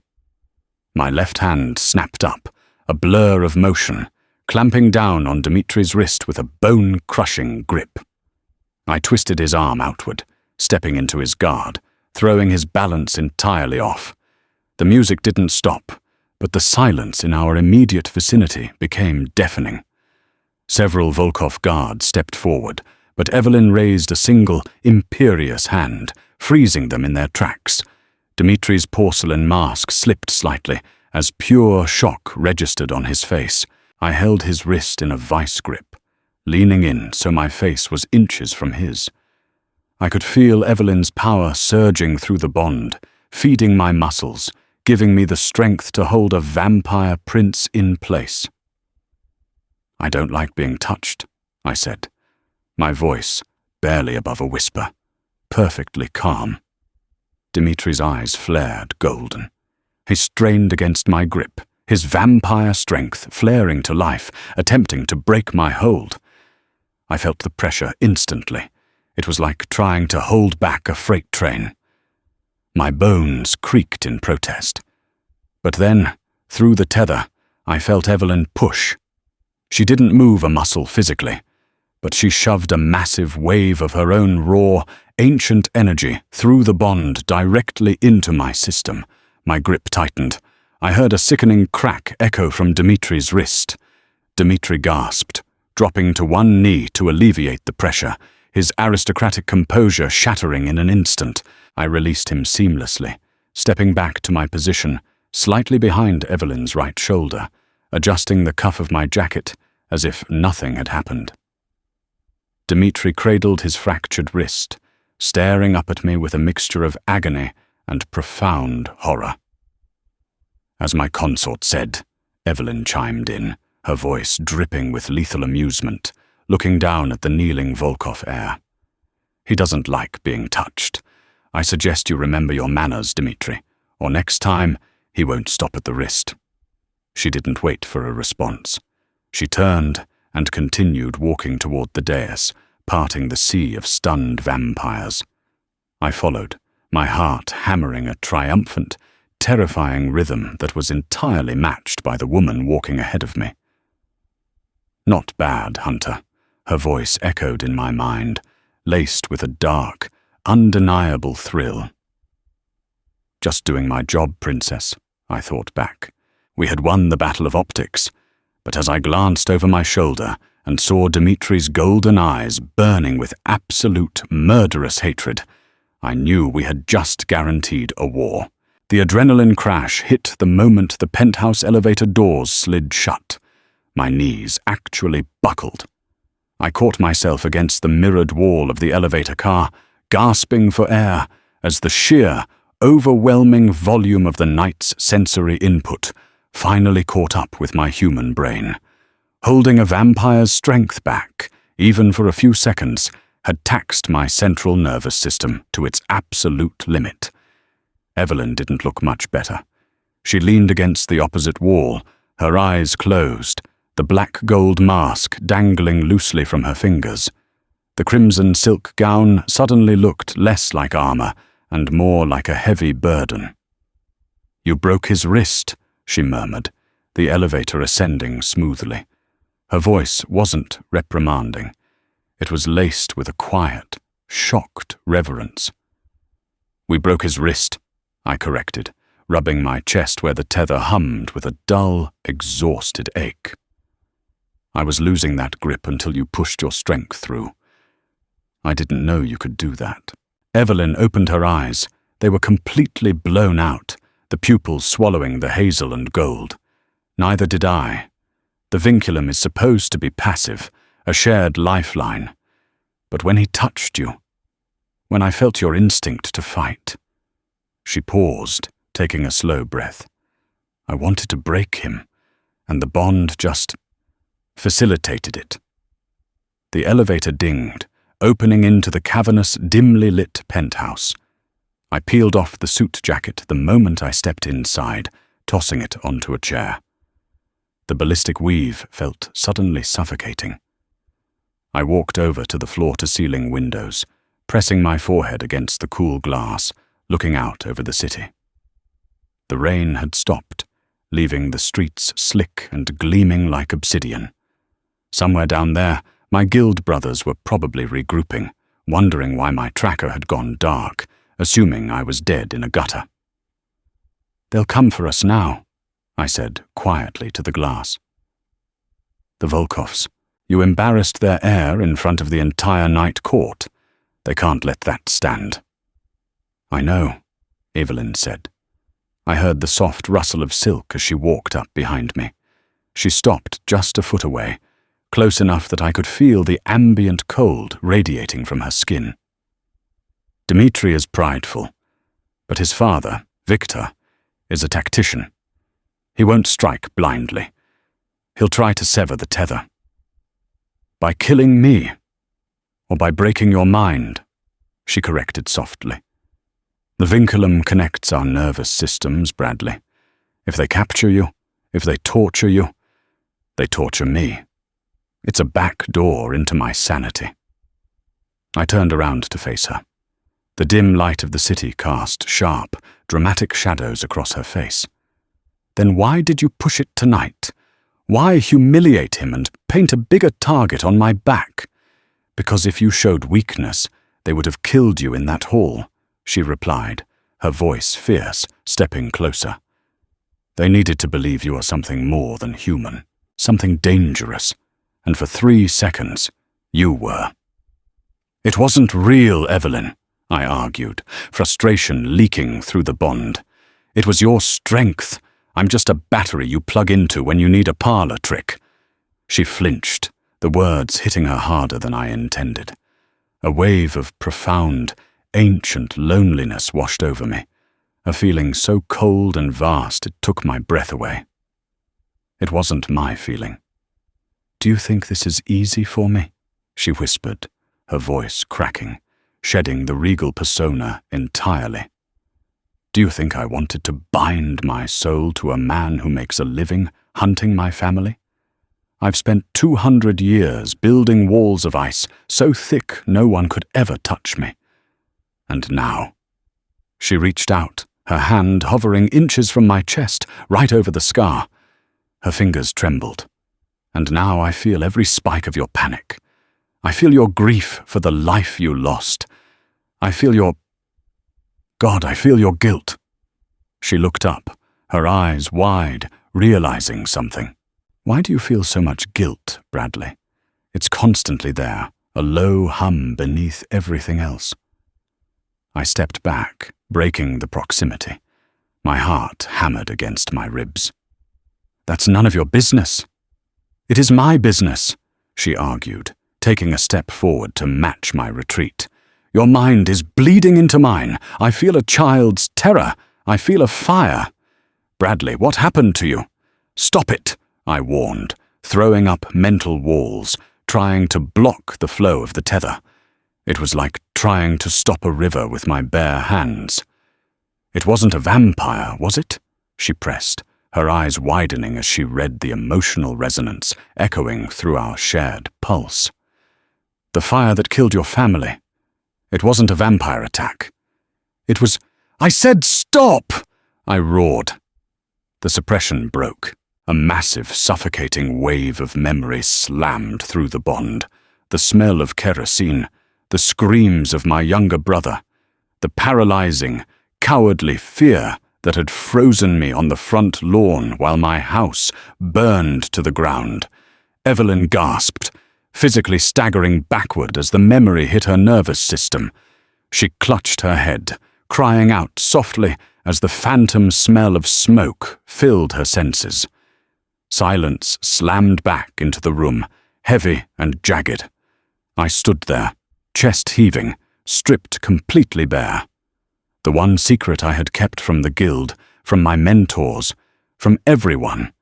My left hand snapped up, a blur of motion, clamping down on Dmitri's wrist with a bone-crushing grip. I twisted his arm outward, stepping into his guard, throwing his balance entirely off. The music didn't stop, but the silence in our immediate vicinity became deafening. Several Volkov guards stepped forward, but Evelyn raised a single, imperious hand, freezing them in their tracks. Dmitri's porcelain mask slipped slightly as pure shock registered on his face. I held his wrist in a vice grip, leaning in so my face was inches from his. I could feel Evelyn's power surging through the bond, feeding my muscles, giving me the strength to hold a vampire prince in place. "I don't like being touched," I said, my voice barely above a whisper, perfectly calm. Dmitri's eyes flared golden. He strained against my grip, his vampire strength flaring to life, attempting to break my hold. I felt the pressure instantly. It was like trying to hold back a freight train. My bones creaked in protest. But then, through the tether, I felt Evelyn push. She didn't move a muscle physically, but she shoved a massive wave of her own raw, ancient energy through the bond directly into my system. My grip tightened. I heard a sickening crack echo from Dimitri's wrist. Dimitri gasped, dropping to one knee to alleviate the pressure, his aristocratic composure shattering in an instant. I released him seamlessly, stepping back to my position, slightly behind Evelyn's right shoulder, adjusting the cuff of my jacket as if nothing had happened. Dimitri cradled his fractured wrist, staring up at me with a mixture of agony and profound horror. As my consort said, Evelyn chimed in, her voice dripping with lethal amusement, looking down at the kneeling Volkov heir. He doesn't like being touched. I suggest you remember your manners, Dimitri, or next time he won't stop at the wrist. She didn't wait for a response. She turned and continued walking toward the dais, parting the sea of stunned vampires. I followed, my heart hammering a triumphant, terrifying rhythm that was entirely matched by the woman walking ahead of me. Not bad, Hunter, her voice echoed in my mind, laced with a dark, undeniable thrill. Just doing my job, Princess, I thought back. We had won the battle of optics, but as I glanced over my shoulder and saw Dimitri's golden eyes burning with absolute murderous hatred, I knew we had just guaranteed a war. The adrenaline crash hit the moment the penthouse elevator doors slid shut. My knees actually buckled. I caught myself against the mirrored wall of the elevator car, gasping for air as the sheer, overwhelming volume of the night's sensory input finally caught up with my human brain. Holding a vampire's strength back, even for a few seconds, had taxed my central nervous system to its absolute limit. Evelyn didn't look much better. She leaned against the opposite wall, her eyes closed, the black gold mask dangling loosely from her fingers. The crimson silk gown suddenly looked less like armor and more like a heavy burden. "You broke his wrist," she murmured, the elevator ascending smoothly. Her voice wasn't reprimanding. It was laced with a quiet, shocked reverence. "We broke his wrist," I corrected, rubbing my chest where the tether hummed with a dull, exhausted ache. "I was losing that grip until you pushed your strength through. I didn't know you could do that." Evelyn opened her eyes. They were completely blown out, the pupils swallowing the hazel and gold. Neither did I. The vinculum is supposed to be passive, a shared lifeline. But when he touched you, when I felt your instinct to fight— She paused, taking a slow breath. I wanted to break him, and the bond just facilitated it. The elevator dinged, opening into the cavernous, dimly lit penthouse. I peeled off the suit jacket the moment I stepped inside, tossing it onto a chair. The ballistic weave felt suddenly suffocating. I walked over to the floor-to-ceiling windows, pressing my forehead against the cool glass, looking out over the city. The rain had stopped, leaving the streets slick and gleaming like obsidian. Somewhere down there, my guild brothers were probably regrouping, wondering why my tracker had gone dark, assuming I was dead in a gutter. "They'll come for us now," I said quietly to the glass. "The Volkovs. You embarrassed their heir in front of the entire night court. They can't let that stand." "I know," Evelyn said. I heard the soft rustle of silk as she walked up behind me. She stopped just a foot away, close enough that I could feel the ambient cold radiating from her skin. "Dimitri is prideful, but his father, Victor, is a tactician. He won't strike blindly. He'll try to sever the tether. By killing me, or by breaking your mind," she corrected softly. "The vinculum connects our nervous systems, Bradley. If they capture you, If they torture you, they torture me. It's a back door into my sanity. I turned around to face her. The dim light of the city cast sharp, dramatic shadows across her face. Then why did you push it tonight? Why humiliate him and paint a bigger target on my back? Because if you showed weakness, they would have killed you in that hall, she replied, her voice fierce, stepping closer. They needed to believe you are something more than human, something dangerous, and for 3 seconds, you were. It wasn't real, Evelyn, I argued, frustration leaking through the bond. It was your strength. I'm just a battery you plug into when you need a parlor trick. She flinched, the words hitting her harder than I intended. A wave of profound, ancient loneliness washed over me, a feeling so cold and vast it took my breath away. It wasn't my feeling. Do you think this is easy for me? She whispered, her voice cracking, shedding the regal persona entirely. Do you think I wanted to bind my soul to a man who makes a living hunting my family? I've spent 200 years building walls of ice so thick no one could ever touch me. And now? She reached out, her hand hovering inches from my chest, right over the scar. Her fingers trembled. And now I feel every spike of your panic. I feel your grief for the life you lost. I feel your guilt. She looked up, her eyes wide, realizing something. Why do you feel so much guilt, Bradley? It's constantly there, a low hum beneath everything else. I stepped back, breaking the proximity. My heart hammered against my ribs. That's none of your business. It is my business, she argued, taking a step forward to match my retreat. Your mind is bleeding into mine. I feel a child's terror. I feel a fire. Bradley, what happened to you? Stop it, I warned, throwing up mental walls, trying to block the flow of the tether. It was like trying to stop a river with my bare hands. It wasn't a vampire, was it? She pressed, her eyes widening as she read the emotional resonance echoing through our shared pulse. The fire that killed your family. It wasn't a vampire attack. It was— I said stop! I roared. The suppression broke. A massive, suffocating wave of memory slammed through the bond. The smell of kerosene, the screams of my younger brother, the paralyzing, cowardly fear that had frozen me on the front lawn while my house burned to the ground. Evelyn gasped, physically staggering backward as the memory hit her nervous system. She clutched her head, crying out softly as the phantom smell of smoke filled her senses. Silence slammed back into the room, heavy and jagged. I stood there, chest heaving, stripped completely bare. The one secret I had kept from the guild, from my mentors, from everyone,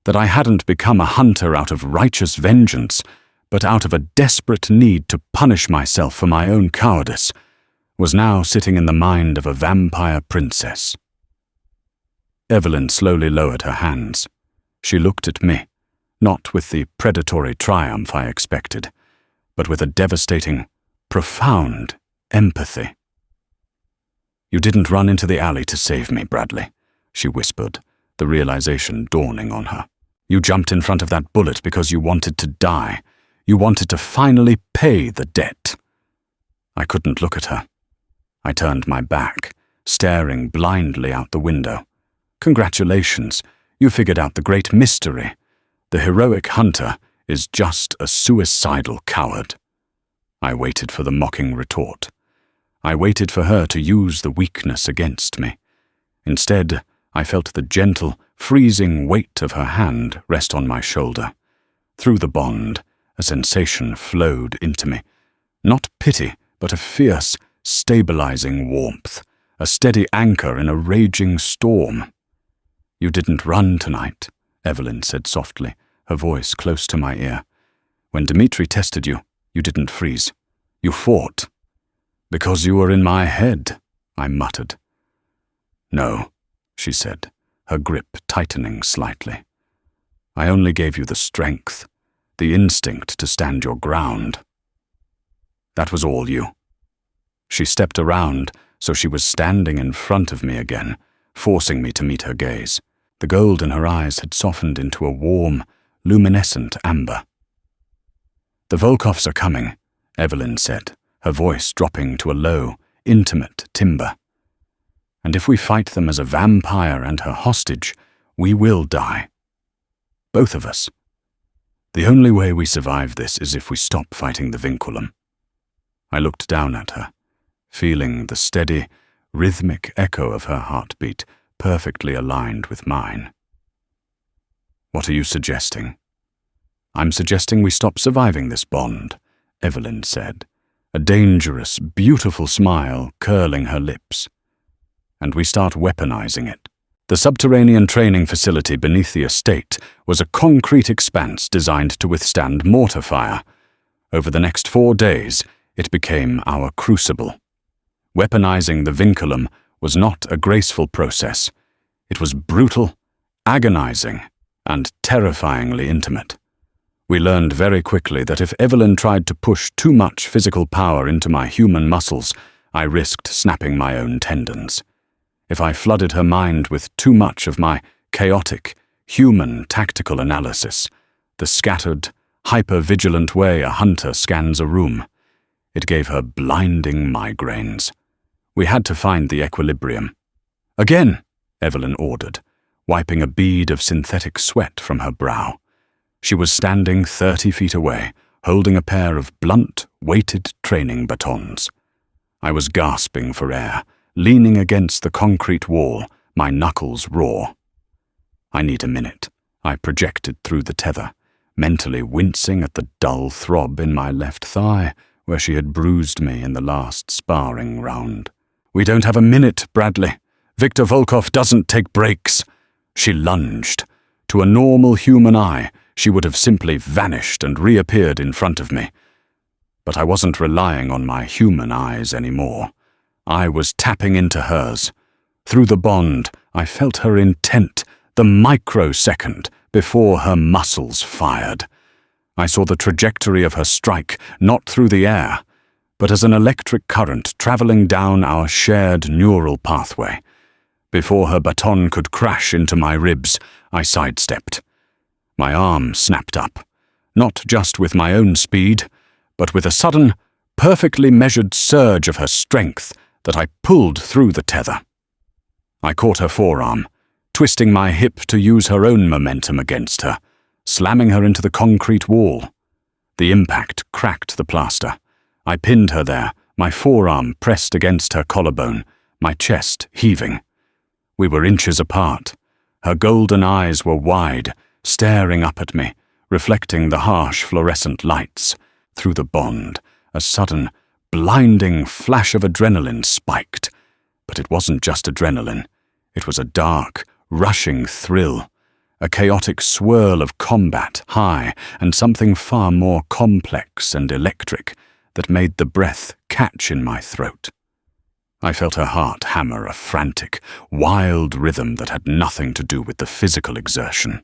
that I hadn't become a hunter out of righteous vengeance, but out of a desperate need to punish myself for my own cowardice, was now sitting in the mind of a vampire princess. Evelyn slowly lowered her hands. She looked at me, not with the predatory triumph I expected, but with a devastating, profound empathy. You didn't run into the alley to save me, Bradley, she whispered, the realization dawning on her. You jumped in front of that bullet because you wanted to die. You wanted to finally pay the debt. I couldn't look at her. I turned my back, staring blindly out the window. Congratulations, you figured out the great mystery. The heroic hunter is just a suicidal coward. I waited for the mocking retort. I waited for her to use the weakness against me. Instead, I felt the gentle, freezing weight of her hand rest on my shoulder. Through the bond, a sensation flowed into me. Not pity, but a fierce, stabilizing warmth, a steady anchor in a raging storm. You didn't run tonight, Evelyn said softly, her voice close to my ear. When Dmitri tested you, you didn't freeze. You fought. Because you were in my head, I muttered. No, she said, her grip tightening slightly. I only gave you the strength, the instinct to stand your ground. That was all you. She stepped around, so she was standing in front of me again, forcing me to meet her gaze. The gold in her eyes had softened into a warm, luminescent amber. "The Volkovs are coming," Evelyn said, her voice dropping to a low, intimate timbre. "And if we fight them as a vampire and her hostage, we will die. Both of us. The only way we survive this is if we stop fighting the vinculum." I looked down at her, feeling the steady, rhythmic echo of her heartbeat perfectly aligned with mine. "What are you suggesting?" "I'm suggesting we stop surviving this bond," Evelyn said, a dangerous, beautiful smile curling her lips. "And we start weaponizing it." The subterranean training facility beneath the estate was a concrete expanse designed to withstand mortar fire. Over the next 4 days, it became our crucible. Weaponizing the vinculum was not a graceful process. It was brutal, agonizing, and terrifyingly intimate. We learned very quickly that if Evelyn tried to push too much physical power into my human muscles, I risked snapping my own tendons. If I flooded her mind with too much of my chaotic, human tactical analysis, the scattered, hyper-vigilant way a hunter scans a room, it gave her blinding migraines. We had to find the equilibrium. "Again," Evelyn ordered, wiping a bead of synthetic sweat from her brow. She was standing 30 feet away, holding a pair of blunt, weighted training batons. I was gasping for air, leaning against the concrete wall, my knuckles raw. "I need a minute," I projected through the tether, mentally wincing at the dull throb in my left thigh, where she had bruised me in the last sparring round. "We don't have a minute, Bradley. Viktor Volkov doesn't take breaks." She lunged. To a normal human eye, she would have simply vanished and reappeared in front of me. But I wasn't relying on my human eyes anymore. I was tapping into hers. Through the bond, I felt her intent, the microsecond before her muscles fired. I saw the trajectory of her strike, not through the air, but as an electric current traveling down our shared neural pathway. Before her baton could crash into my ribs, I sidestepped. My arm snapped up, not just with my own speed, but with a sudden, perfectly measured surge of her strength that I pulled through the tether. I caught her forearm, twisting my hip to use her own momentum against her, slamming her into the concrete wall. The impact cracked the plaster. I pinned her there, my forearm pressed against her collarbone, my chest heaving. We were inches apart. Her golden eyes were wide, staring up at me, reflecting the harsh fluorescent lights. Through the bond, a sudden, blinding flash of adrenaline spiked. But it wasn't just adrenaline. It was a dark, rushing thrill, a chaotic swirl of combat, high, and something far more complex and electric that made the breath catch in my throat. I felt her heart hammer a frantic, wild rhythm that had nothing to do with the physical exertion.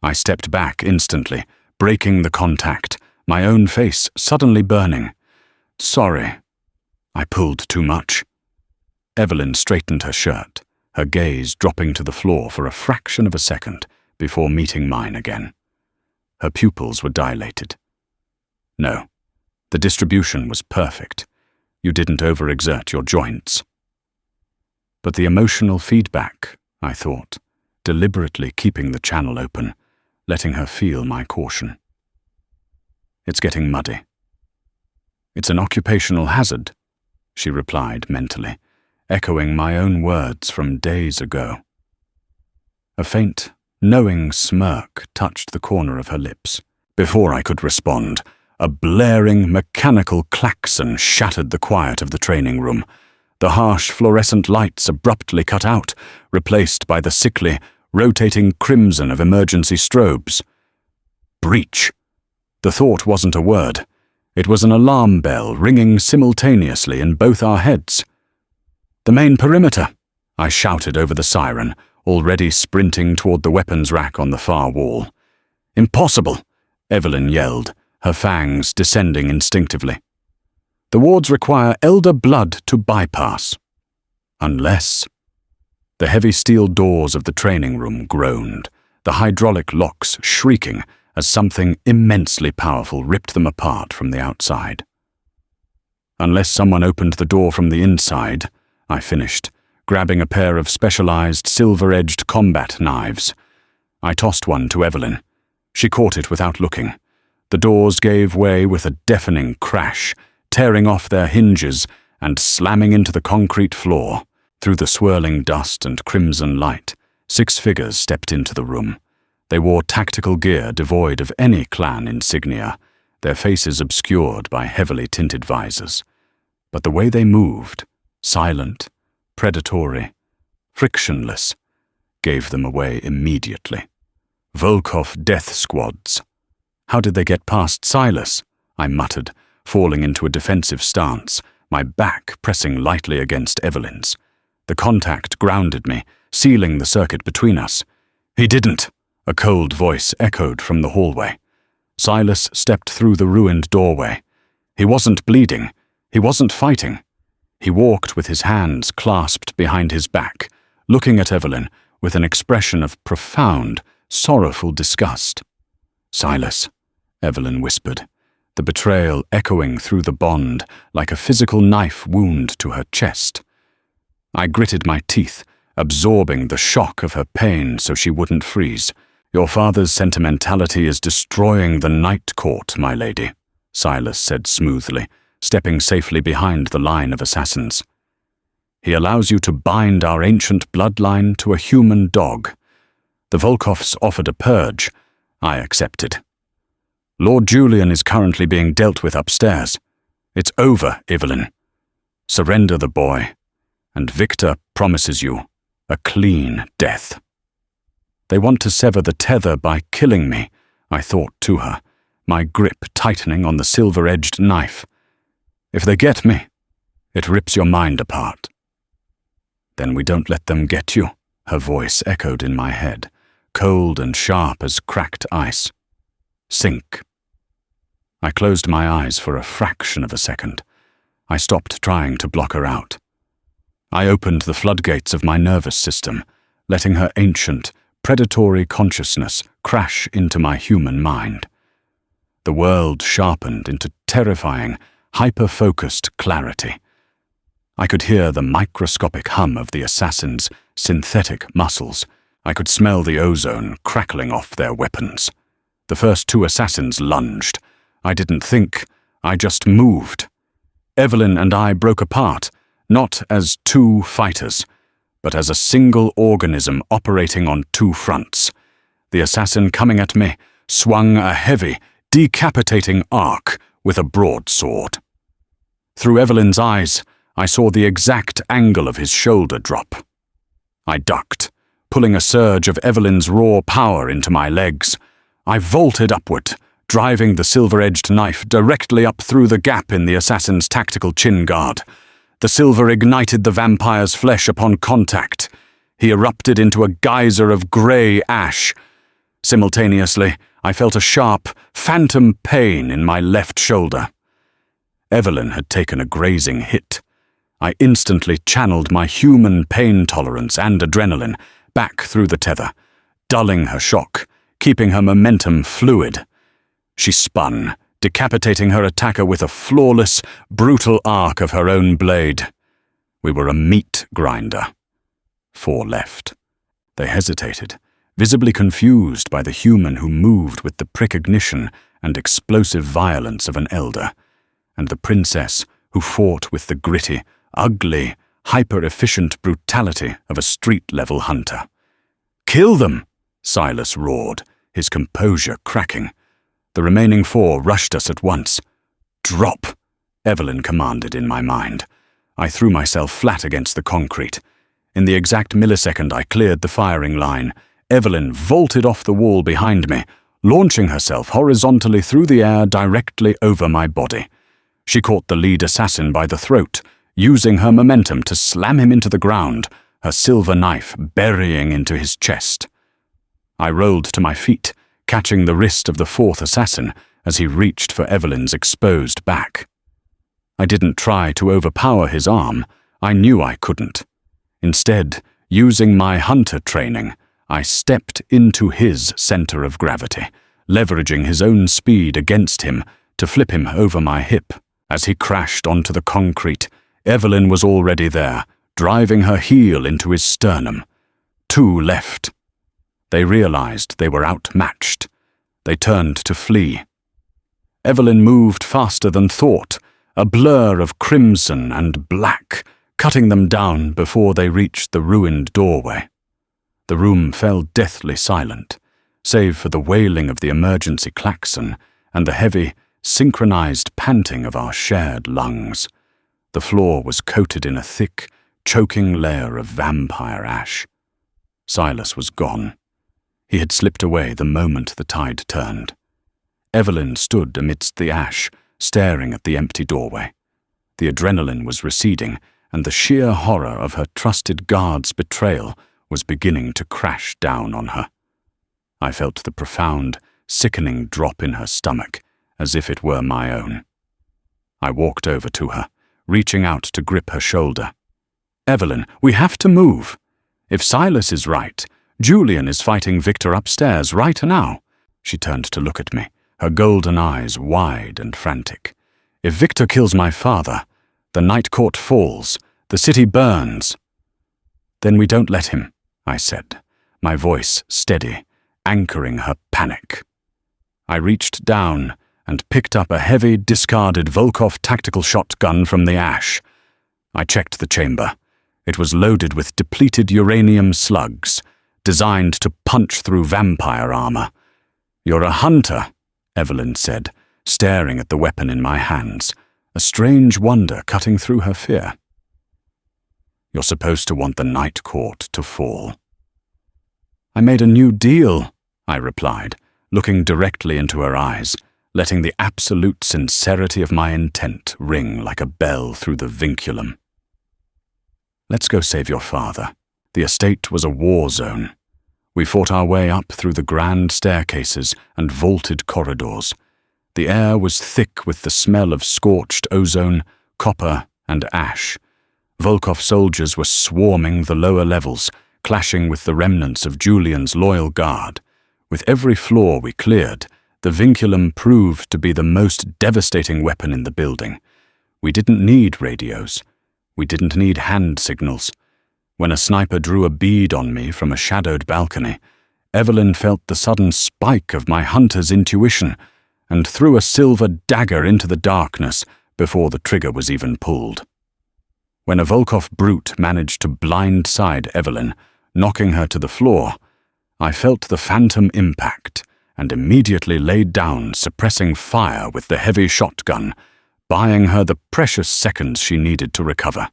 I stepped back instantly, breaking the contact, my own face suddenly burning. "Sorry. I pulled too much." Evelyn straightened her shirt, her gaze dropping to the floor for a fraction of a second before meeting mine again. Her pupils were dilated. "No, the distribution was perfect. You didn't overexert your joints." But the emotional feedback, I thought, deliberately keeping the channel open, letting her feel my caution. "It's getting muddy." "It's an occupational hazard," she replied mentally, echoing my own words from days ago. A faint, knowing smirk touched the corner of her lips. Before I could respond, a blaring, mechanical klaxon shattered the quiet of the training room. The harsh fluorescent lights abruptly cut out, replaced by the sickly, rotating crimson of emergency strobes. Breach. The thought wasn't a word. It was an alarm bell ringing simultaneously in both our heads. "The main perimeter," I shouted over the siren, already sprinting toward the weapons rack on the far wall. Impossible, Evelyn yelled, her fangs descending instinctively. The wards require elder blood to bypass. Unless... The heavy steel doors of the training room groaned, the hydraulic locks shrieking as something immensely powerful ripped them apart from the outside. Unless someone opened the door from the inside, I finished, grabbing a pair of specialized silver-edged combat knives. I tossed one to Evelyn. She caught it without looking. The doors gave way with a deafening crash, tearing off their hinges and slamming into the concrete floor. Through the swirling dust and crimson light, 6 figures stepped into the room. They wore tactical gear devoid of any clan insignia, their faces obscured by heavily tinted visors. But the way they moved, silent, predatory, frictionless, gave them away immediately. Volkov death squads. How did they get past Silas? I muttered, falling into a defensive stance, my back pressing lightly against Evelyn's. The contact grounded me, sealing the circuit between us. He didn't, a cold voice echoed from the hallway. Silas stepped through the ruined doorway. He wasn't bleeding. He wasn't fighting. He walked with his hands clasped behind his back, looking at Evelyn with an expression of profound, sorrowful disgust. "Silas," Evelyn whispered, the betrayal echoing through the bond like a physical knife wound to her chest. I gritted my teeth, absorbing the shock of her pain so she wouldn't freeze. "Your father's sentimentality is destroying the Night Court, my lady," Silas said smoothly, stepping safely behind the line of assassins. "He allows you to bind our ancient bloodline to a human dog. The Volkovs offered a purge. I accepted. Lord Julian is currently being dealt with upstairs. It's over, Evelyn. Surrender the boy, and Victor promises you a clean death." "They want to sever the tether by killing me," I thought to her, my grip tightening on the silver-edged knife. "If they get me, it rips your mind apart." "Then we don't let them get you," her voice echoed in my head, cold and sharp as cracked ice. "Sink." I closed my eyes for a fraction of a second. I stopped trying to block her out. I opened the floodgates of my nervous system, letting her ancient, predatory consciousness crash into my human mind. The world sharpened into terrifying, hyper-focused clarity. I could hear the microscopic hum of the assassins' synthetic muscles. I could smell the ozone crackling off their weapons. The first 2 assassins lunged. I didn't think, I just moved. Evelyn and I broke apart, not as 2 fighters, but as a single organism operating on 2 fronts. The assassin coming at me swung a heavy, decapitating arc with a broadsword. Through Evelyn's eyes, I saw the exact angle of his shoulder drop. I ducked, pulling a surge of Evelyn's raw power into my legs. I vaulted upward, driving the silver-edged knife directly up through the gap in the assassin's tactical chin guard. The silver ignited the vampire's flesh upon contact. He erupted into a geyser of grey ash. Simultaneously, I felt a sharp, phantom pain in my left shoulder. Evelyn had taken a grazing hit. I instantly channeled my human pain tolerance and adrenaline back through the tether, dulling her shock, keeping her momentum fluid. She spun, decapitating her attacker with a flawless, brutal arc of her own blade. We were a meat grinder. 4 left. They hesitated, visibly confused by the human who moved with the precognition and explosive violence of an elder, and the princess who fought with the gritty, ugly, hyper-efficient brutality of a street-level hunter. "Kill them!" Silas roared, his composure cracking. The remaining 4 rushed us at once. "Drop!" Evelyn commanded in my mind. I threw myself flat against the concrete. In the exact millisecond I cleared the firing line, Evelyn vaulted off the wall behind me, launching herself horizontally through the air directly over my body. She caught the lead assassin by the throat, using her momentum to slam him into the ground, her silver knife burying into his chest. I rolled to my feet, catching the wrist of the fourth assassin as he reached for Evelyn's exposed back. I didn't try to overpower his arm. I knew I couldn't. Instead, using my hunter training, I stepped into his center of gravity, leveraging his own speed against him to flip him over my hip. As he crashed onto the concrete, Evelyn was already there, driving her heel into his sternum. 2 left. They realized they were outmatched. They turned to flee. Evelyn moved faster than thought, a blur of crimson and black, cutting them down before they reached the ruined doorway. The room fell deathly silent, save for the wailing of the emergency klaxon and the heavy, synchronized panting of our shared lungs. The floor was coated in a thick, choking layer of vampire ash. Silas was gone. He had slipped away the moment the tide turned. Evelyn stood amidst the ash, staring at the empty doorway. The adrenaline was receding, and the sheer horror of her trusted guard's betrayal was beginning to crash down on her. I felt the profound, sickening drop in her stomach, as if it were my own. I walked over to her, reaching out to grip her shoulder. "Evelyn, we have to move. If Silas is right, Julian is fighting Victor upstairs right now." She turned to look at me, her golden eyes wide and frantic. "If Victor kills my father, the night court falls, the city burns." "Then we don't let him," I said, my voice steady, anchoring her panic. I reached down and picked up a heavy, discarded Volkov tactical shotgun from the ash. I checked the chamber. It was loaded with depleted uranium slugs, designed to punch through vampire armor. "You're a hunter," Evelyn said, staring at the weapon in my hands, a strange wonder cutting through her fear. "You're supposed to want the night court to fall." "I made a new deal," I replied, looking directly into her eyes, letting the absolute sincerity of my intent ring like a bell through the vinculum. "Let's go save your father." The estate was a war zone. We fought our way up through the grand staircases and vaulted corridors. The air was thick with the smell of scorched ozone, copper, and ash. Volkov soldiers were swarming the lower levels, clashing with the remnants of Julian's loyal guard. With every floor we cleared, the vinculum proved to be the most devastating weapon in the building. We didn't need radios. We didn't need hand signals. When a sniper drew a bead on me from a shadowed balcony, Evelyn felt the sudden spike of my hunter's intuition and threw a silver dagger into the darkness before the trigger was even pulled. When a Volkov brute managed to blindside Evelyn, knocking her to the floor, I felt the phantom impact and immediately laid down, suppressing fire with the heavy shotgun, buying her the precious seconds she needed to recover.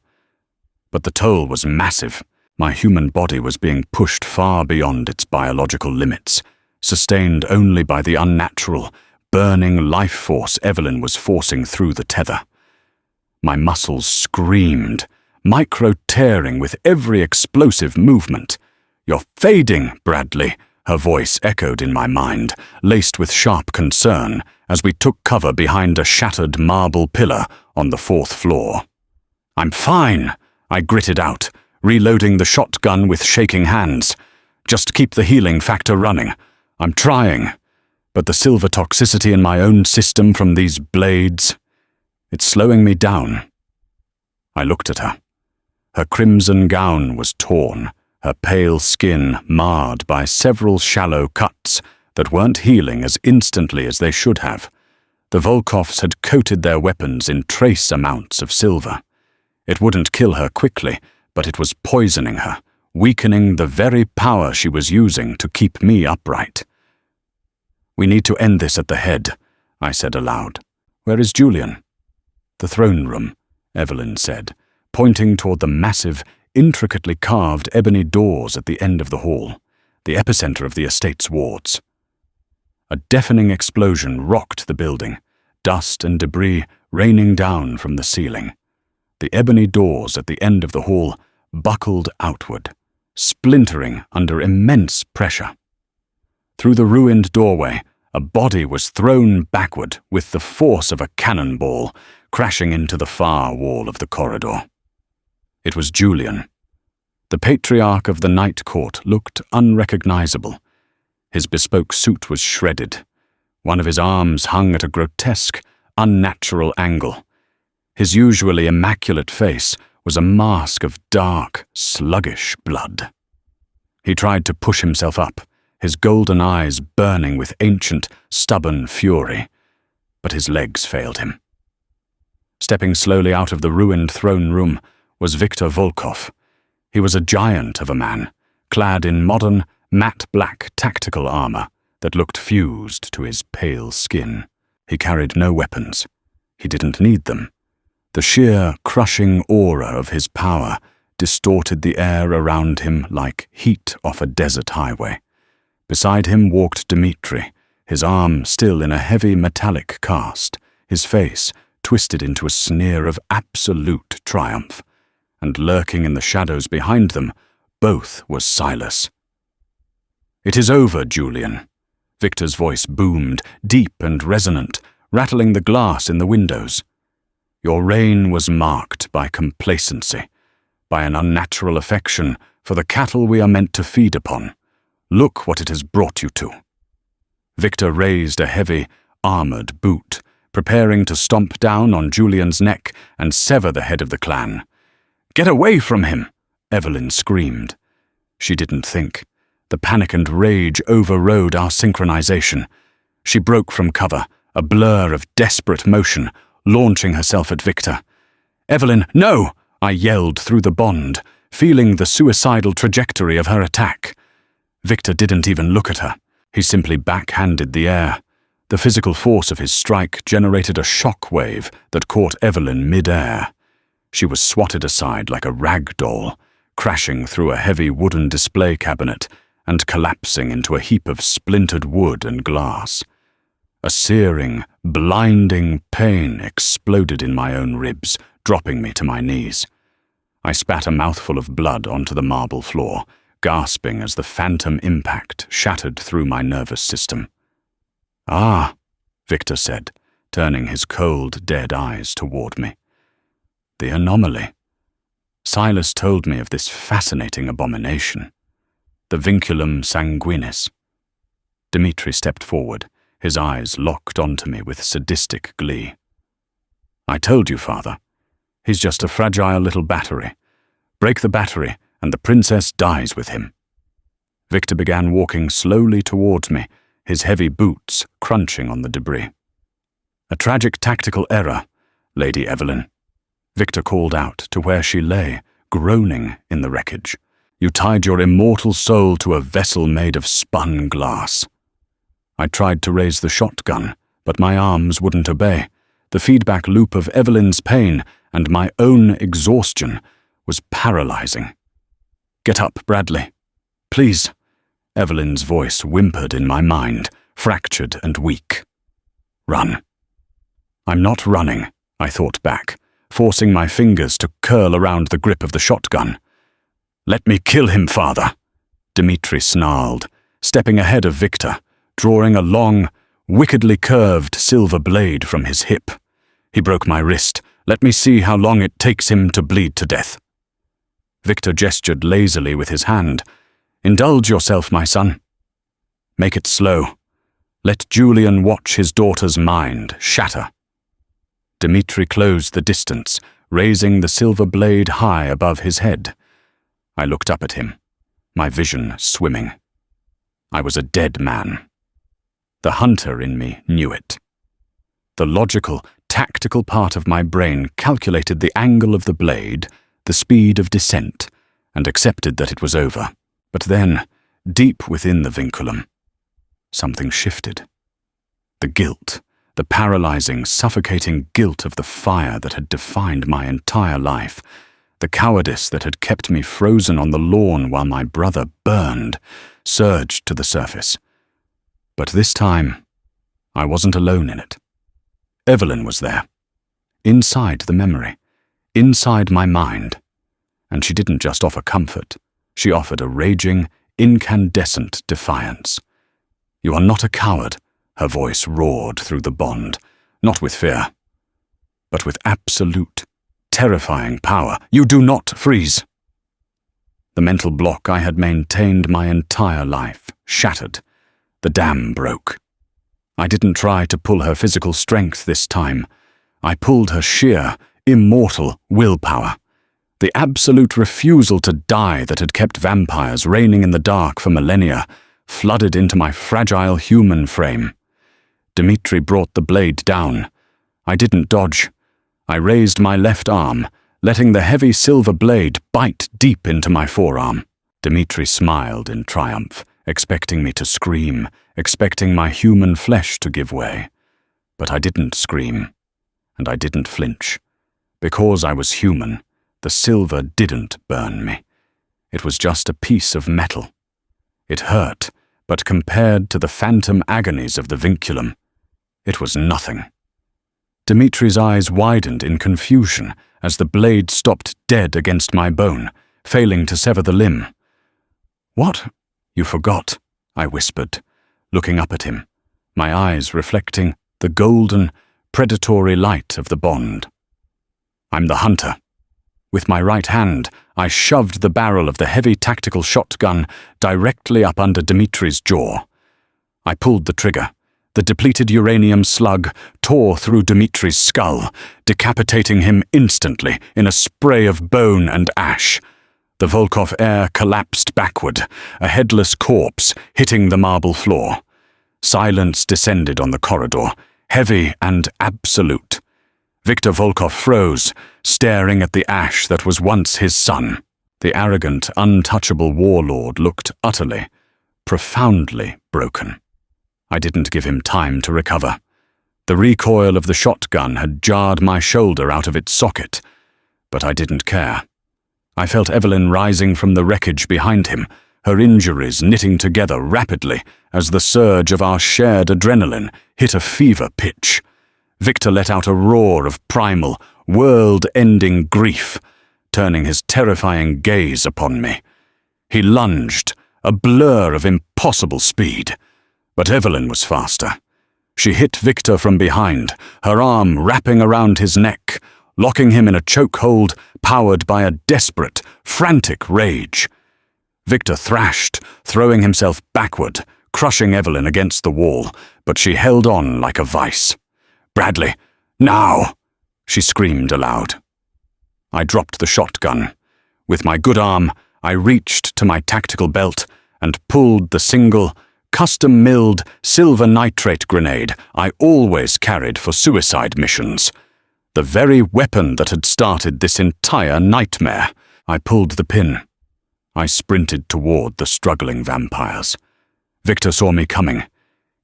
But the toll was massive. My human body was being pushed far beyond its biological limits, sustained only by the unnatural, burning life force Evelyn was forcing through the tether. My muscles screamed, micro-tearing with every explosive movement. "You're fading, Bradley," her voice echoed in my mind, laced with sharp concern, as we took cover behind a shattered marble pillar on the 4th floor. "I'm fine," I gritted out, reloading the shotgun with shaking hands. "Just keep the healing factor running. I'm trying. But the silver toxicity in my own system from these blades, it's slowing me down." I looked at her. Her crimson gown was torn, her pale skin marred by several shallow cuts that weren't healing as instantly as they should have. The Volkovs had coated their weapons in trace amounts of silver. It wouldn't kill her quickly, but it was poisoning her, weakening the very power she was using to keep me upright. "We need to end this at the head," I said aloud. "Where is Julian?" "The throne room," Evelyn said, pointing toward the massive, intricately carved ebony doors at the end of the hall, the epicenter of the estate's wards. A deafening explosion rocked the building, dust and debris raining down from the ceiling. The ebony doors at the end of the hall buckled outward, splintering under immense pressure. Through the ruined doorway, a body was thrown backward with the force of a cannonball, crashing into the far wall of the corridor. It was Julian. The patriarch of the night court looked unrecognizable. His bespoke suit was shredded. One of his arms hung at a grotesque, unnatural angle. His usually immaculate face was a mask of dark, sluggish blood. He tried to push himself up, his golden eyes burning with ancient, stubborn fury, but his legs failed him. Stepping slowly out of the ruined throne room was Viktor Volkov. He was a giant of a man, clad in modern, matte black tactical armor that looked fused to his pale skin. He carried no weapons. He didn't need them. The sheer, crushing aura of his power distorted the air around him like heat off a desert highway. Beside him walked Dmitri, his arm still in a heavy metallic cast, his face twisted into a sneer of absolute triumph, and lurking in the shadows behind them, both was Silas. "It is over, Julian." Victor's voice boomed, deep and resonant, rattling the glass in the windows. "Your reign was marked by complacency, by an unnatural affection for the cattle we are meant to feed upon. Look what it has brought you to." Victor raised a heavy, armored boot, preparing to stomp down on Julian's neck and sever the head of the clan. "Get away from him!" Evelyn screamed. She didn't think. The panic and rage overrode our synchronization. She broke from cover, a blur of desperate motion, launching herself at Victor. "Evelyn, no!" I yelled through the bond, feeling the suicidal trajectory of her attack. Victor didn't even look at her. He simply backhanded the air. The physical force of his strike generated a shock wave that caught Evelyn mid-air. She was swatted aside like a rag doll, crashing through a heavy wooden display cabinet and collapsing into a heap of splintered wood and glass. A searing, blinding pain exploded in my own ribs, dropping me to my knees. I spat a mouthful of blood onto the marble floor, gasping as the phantom impact shattered through my nervous system. "Ah," Victor said, turning his cold, dead eyes toward me. "The anomaly. Silas told me of this fascinating abomination. The vinculum sanguinis." Dmitri stepped forward, his eyes locked onto me with sadistic glee. "I told you, Father. He's just a fragile little battery. Break the battery, and the princess dies with him." Victor began walking slowly towards me, his heavy boots crunching on the debris. "A tragic tactical error, Lady Evelyn," Victor called out to where she lay, groaning in the wreckage. "You tied your immortal soul to a vessel made of spun glass." I tried to raise the shotgun, but my arms wouldn't obey. The feedback loop of Evelyn's pain and my own exhaustion was paralyzing. "Get up, Bradley. Please." Evelyn's voice whimpered in my mind, fractured and weak. "Run." "I'm not running," I thought back, forcing my fingers to curl around the grip of the shotgun. "Let me kill him, Father," Dmitri snarled, stepping ahead of Victor, drawing a long, wickedly curved silver blade from his hip. He broke my wrist. "Let me see how long it takes him to bleed to death." Victor gestured lazily with his hand. "Indulge yourself, my son. Make it slow. Let Julian watch his daughter's mind shatter." Dmitri closed the distance, raising the silver blade high above his head. I looked up at him, my vision swimming. I was a dead man. The hunter in me knew it. The logical, tactical part of my brain calculated the angle of the blade, the speed of descent, and accepted that it was over. But then, deep within the vinculum, something shifted. The guilt, the paralyzing, suffocating guilt of the fire that had defined my entire life, the cowardice that had kept me frozen on the lawn while my brother burned, surged to the surface. But this time, I wasn't alone in it. Evelyn was there, inside the memory, inside my mind, and she didn't just offer comfort, she offered a raging, incandescent defiance. "You are not a coward," her voice roared through the bond, not with fear, but with absolute, terrifying power. "You do not freeze." The mental block I had maintained my entire life shattered. The dam broke. I didn't try to pull her physical strength this time. I pulled her sheer, immortal willpower. The absolute refusal to die that had kept vampires reigning in the dark for millennia flooded into my fragile human frame. Dmitri brought the blade down. I didn't dodge. I raised my left arm, letting the heavy silver blade bite deep into my forearm. Dmitri smiled in triumph, expecting me to scream, expecting my human flesh to give way. But I didn't scream, and I didn't flinch. Because I was human, the silver didn't burn me. It was just a piece of metal. It hurt, but compared to the phantom agonies of the vinculum, it was nothing. Dmitri's eyes widened in confusion as the blade stopped dead against my bone, failing to sever the limb. "What? You forgot," I whispered, looking up at him, my eyes reflecting the golden, predatory light of the bond. "I'm the hunter." With my right hand, I shoved the barrel of the heavy tactical shotgun directly up under Dmitri's jaw. I pulled the trigger. The depleted uranium slug tore through Dmitri's skull, decapitating him instantly in a spray of bone and ash. The Volkov heir collapsed backward, a headless corpse hitting the marble floor. Silence descended on the corridor, heavy and absolute. Viktor Volkov froze, staring at the ash that was once his son. The arrogant, untouchable warlord looked utterly, profoundly broken. I didn't give him time to recover. The recoil of the shotgun had jarred my shoulder out of its socket, but I didn't care. I felt Evelyn rising from the wreckage behind him, her injuries knitting together rapidly as the surge of our shared adrenaline hit a fever pitch. Victor let out a roar of primal, world-ending grief, turning his terrifying gaze upon me. He lunged, a blur of impossible speed. But Evelyn was faster. She hit Victor from behind, her arm wrapping around his neck, locking him in a chokehold powered by a desperate, frantic rage. Victor thrashed, throwing himself backward, crushing Evelyn against the wall, but she held on like a vice. "Bradley, now!" she screamed aloud. I dropped the shotgun. With my good arm, I reached to my tactical belt and pulled the single, custom-milled silver nitrate grenade I always carried for suicide missions. The very weapon that had started this entire nightmare. I pulled the pin. I sprinted toward the struggling vampires. Victor saw me coming.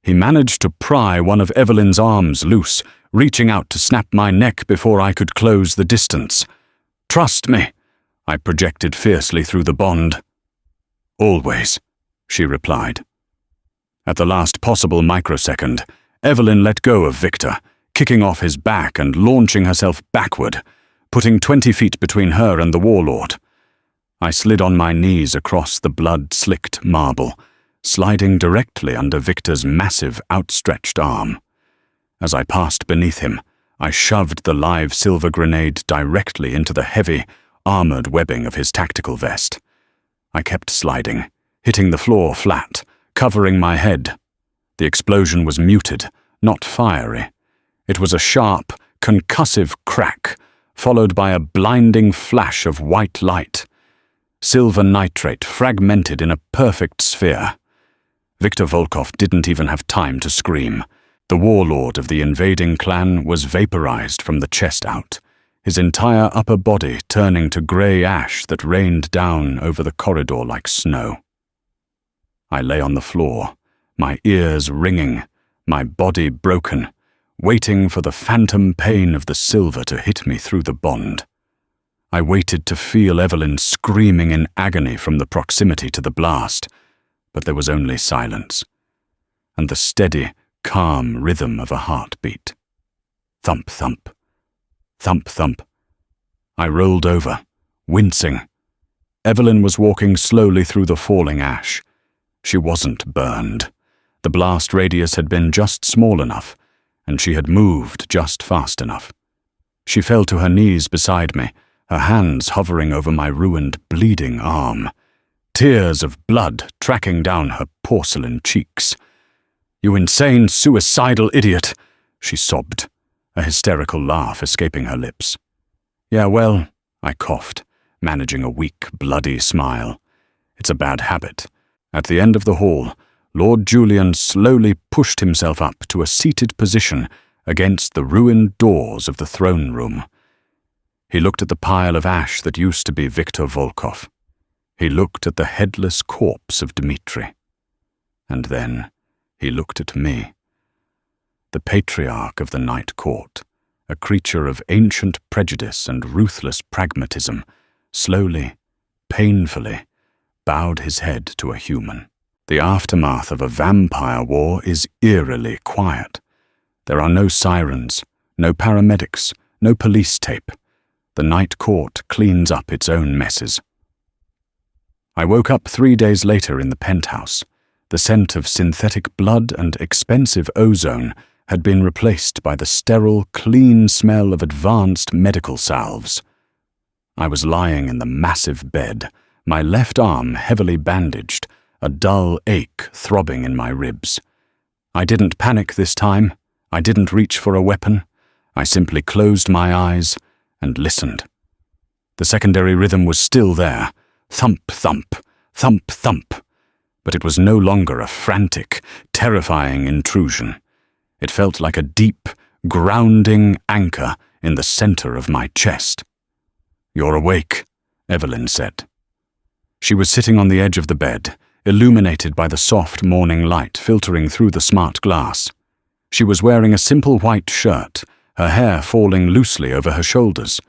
He managed to pry one of Evelyn's arms loose, reaching out to snap my neck before I could close the distance. "Trust me," I projected fiercely through the bond. "Always," she replied. At the last possible microsecond, Evelyn let go of Victor, kicking off his back and launching herself backward, putting 20 feet between her and the warlord. I slid on my knees across the blood-slicked marble, sliding directly under Victor's massive outstretched arm. As I passed beneath him, I shoved the live silver grenade directly into the heavy, armored webbing of his tactical vest. I kept sliding, hitting the floor flat, covering my head. The explosion was muted, not fiery. It was a sharp, concussive crack, followed by a blinding flash of white light. Silver nitrate fragmented in a perfect sphere. Viktor Volkov didn't even have time to scream. The warlord of the invading clan was vaporized from the chest out, his entire upper body turning to grey ash that rained down over the corridor like snow. I lay on the floor, my ears ringing, my body broken, waiting for the phantom pain of the silver to hit me through the bond. I waited to feel Evelyn screaming in agony from the proximity to the blast, but there was only silence, and the steady, calm rhythm of a heartbeat. Thump, thump, thump, thump. I rolled over, wincing. Evelyn was walking slowly through the falling ash. She wasn't burned. The blast radius had been just small enough, and she had moved just fast enough. She fell to her knees beside me, her hands hovering over my ruined, bleeding arm, tears of blood tracking down her porcelain cheeks. "You insane, suicidal idiot," she sobbed, a hysterical laugh escaping her lips. "Yeah, well," I coughed, managing a weak, bloody smile. "It's a bad habit." At the end of the hall, Lord Julian slowly pushed himself up to a seated position against the ruined doors of the throne room. He looked at the pile of ash that used to be Viktor Volkov. He looked at the headless corpse of Dmitri. And then he looked at me. The patriarch of the Night Court, a creature of ancient prejudice and ruthless pragmatism, slowly, painfully, bowed his head to a human. The aftermath of a vampire war is eerily quiet. There are no sirens, no paramedics, no police tape. The Night Court cleans up its own messes. I woke up 3 days later in the penthouse. The scent of synthetic blood and expensive ozone had been replaced by the sterile, clean smell of advanced medical salves. I was lying in the massive bed, my left arm heavily bandaged, a dull ache throbbing in my ribs. I didn't panic this time. I didn't reach for a weapon. I simply closed my eyes and listened. The secondary rhythm was still there. Thump, thump, thump, thump. But it was no longer a frantic, terrifying intrusion. It felt like a deep, grounding anchor in the center of my chest. "You're awake," Evelyn said. She was sitting on the edge of the bed, illuminated by the soft morning light filtering through the smart glass. She was wearing a simple white shirt, her hair falling loosely over her shoulders.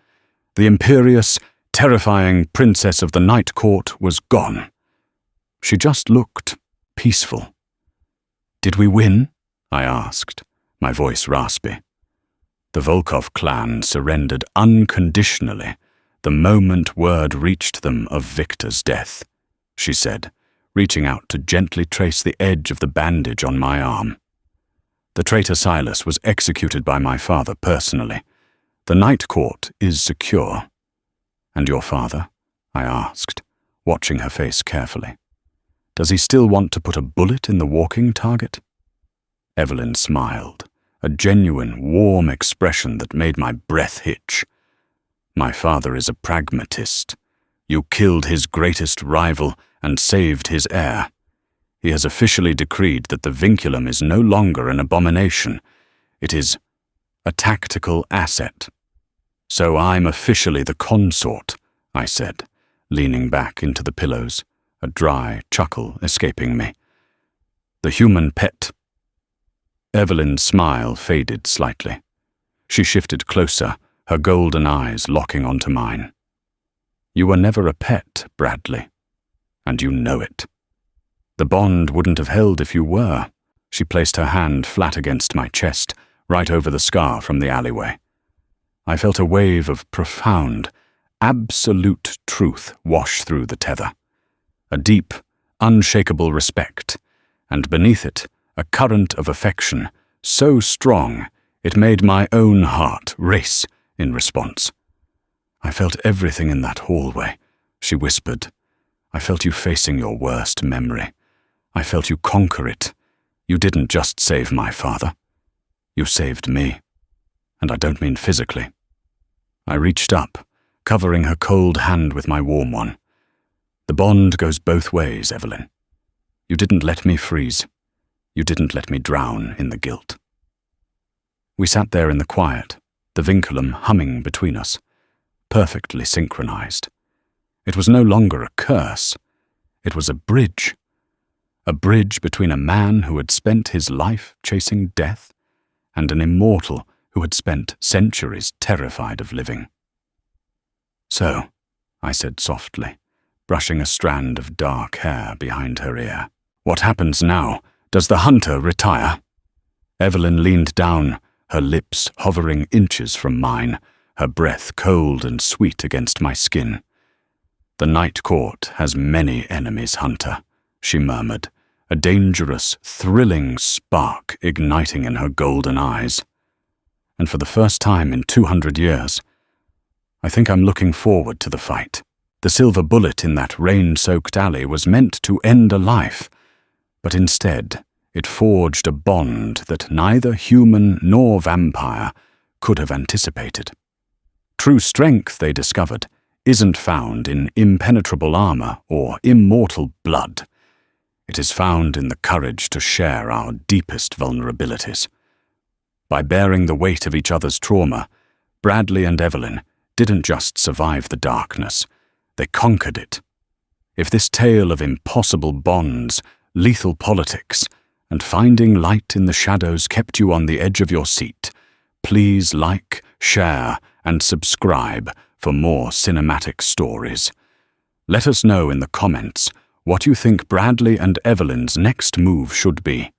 The imperious, terrifying princess of the Night Court was gone. She just looked peaceful. "Did we win?" I asked, my voice raspy. "The Volkov clan surrendered unconditionally the moment word reached them of Victor's death," she said, reaching out to gently trace the edge of the bandage on my arm. "The traitor Silas was executed by my father personally. The Night Court is secure." "And your father?" I asked, watching her face carefully. "Does he still want to put a bullet in the walking target?" Evelyn smiled, a genuine, warm expression that made my breath hitch. "My father is a pragmatist. You killed his greatest rival and saved his heir. He has officially decreed that the vinculum is no longer an abomination. It is a tactical asset. So I'm officially the consort," I said, leaning back into the pillows, a dry chuckle escaping me. "The human pet." Evelyn's smile faded slightly. She shifted closer, her golden eyes locking onto mine. "You were never a pet, Bradley, and you know it. The bond wouldn't have held if you were." She placed her hand flat against my chest, right over the scar from the alleyway. I felt a wave of profound, absolute truth wash through the tether. A deep, unshakable respect, and beneath it, a current of affection so strong it made my own heart race in response. "I felt everything in that hallway," she whispered. "I felt you facing your worst memory. I felt you conquer it. You didn't just save my father. You saved me. And I don't mean physically." I reached up, covering her cold hand with my warm one. "The bond goes both ways, Evelyn. You didn't let me freeze. You didn't let me drown in the guilt." We sat there in the quiet, the vinculum humming between us, perfectly synchronized. It was no longer a curse. It was a bridge between a man who had spent his life chasing death and an immortal who had spent centuries terrified of living. "So," I said softly, brushing a strand of dark hair behind her ear, "what happens now? Does the hunter retire?" Evelyn leaned down, her lips hovering inches from mine, her breath cold and sweet against my skin. "The Night Court has many enemies, Hunter," she murmured, a dangerous, thrilling spark igniting in her golden eyes. And for the first time in 200 years, I think I'm looking forward to the fight. The silver bullet in that rain-soaked alley was meant to end a life, but instead it forged a bond that neither human nor vampire could have anticipated. True strength, they discovered, isn't found in impenetrable armor or immortal blood. It is found in the courage to share our deepest vulnerabilities. By bearing the weight of each other's trauma, Bradley and Evelyn didn't just survive the darkness, they conquered it. If this tale of impossible bonds, lethal politics, and finding light in the shadows kept you on the edge of your seat, please like, share, and subscribe for more cinematic stories. Let us know in the comments what you think Bradley and Evelyn's next move should be.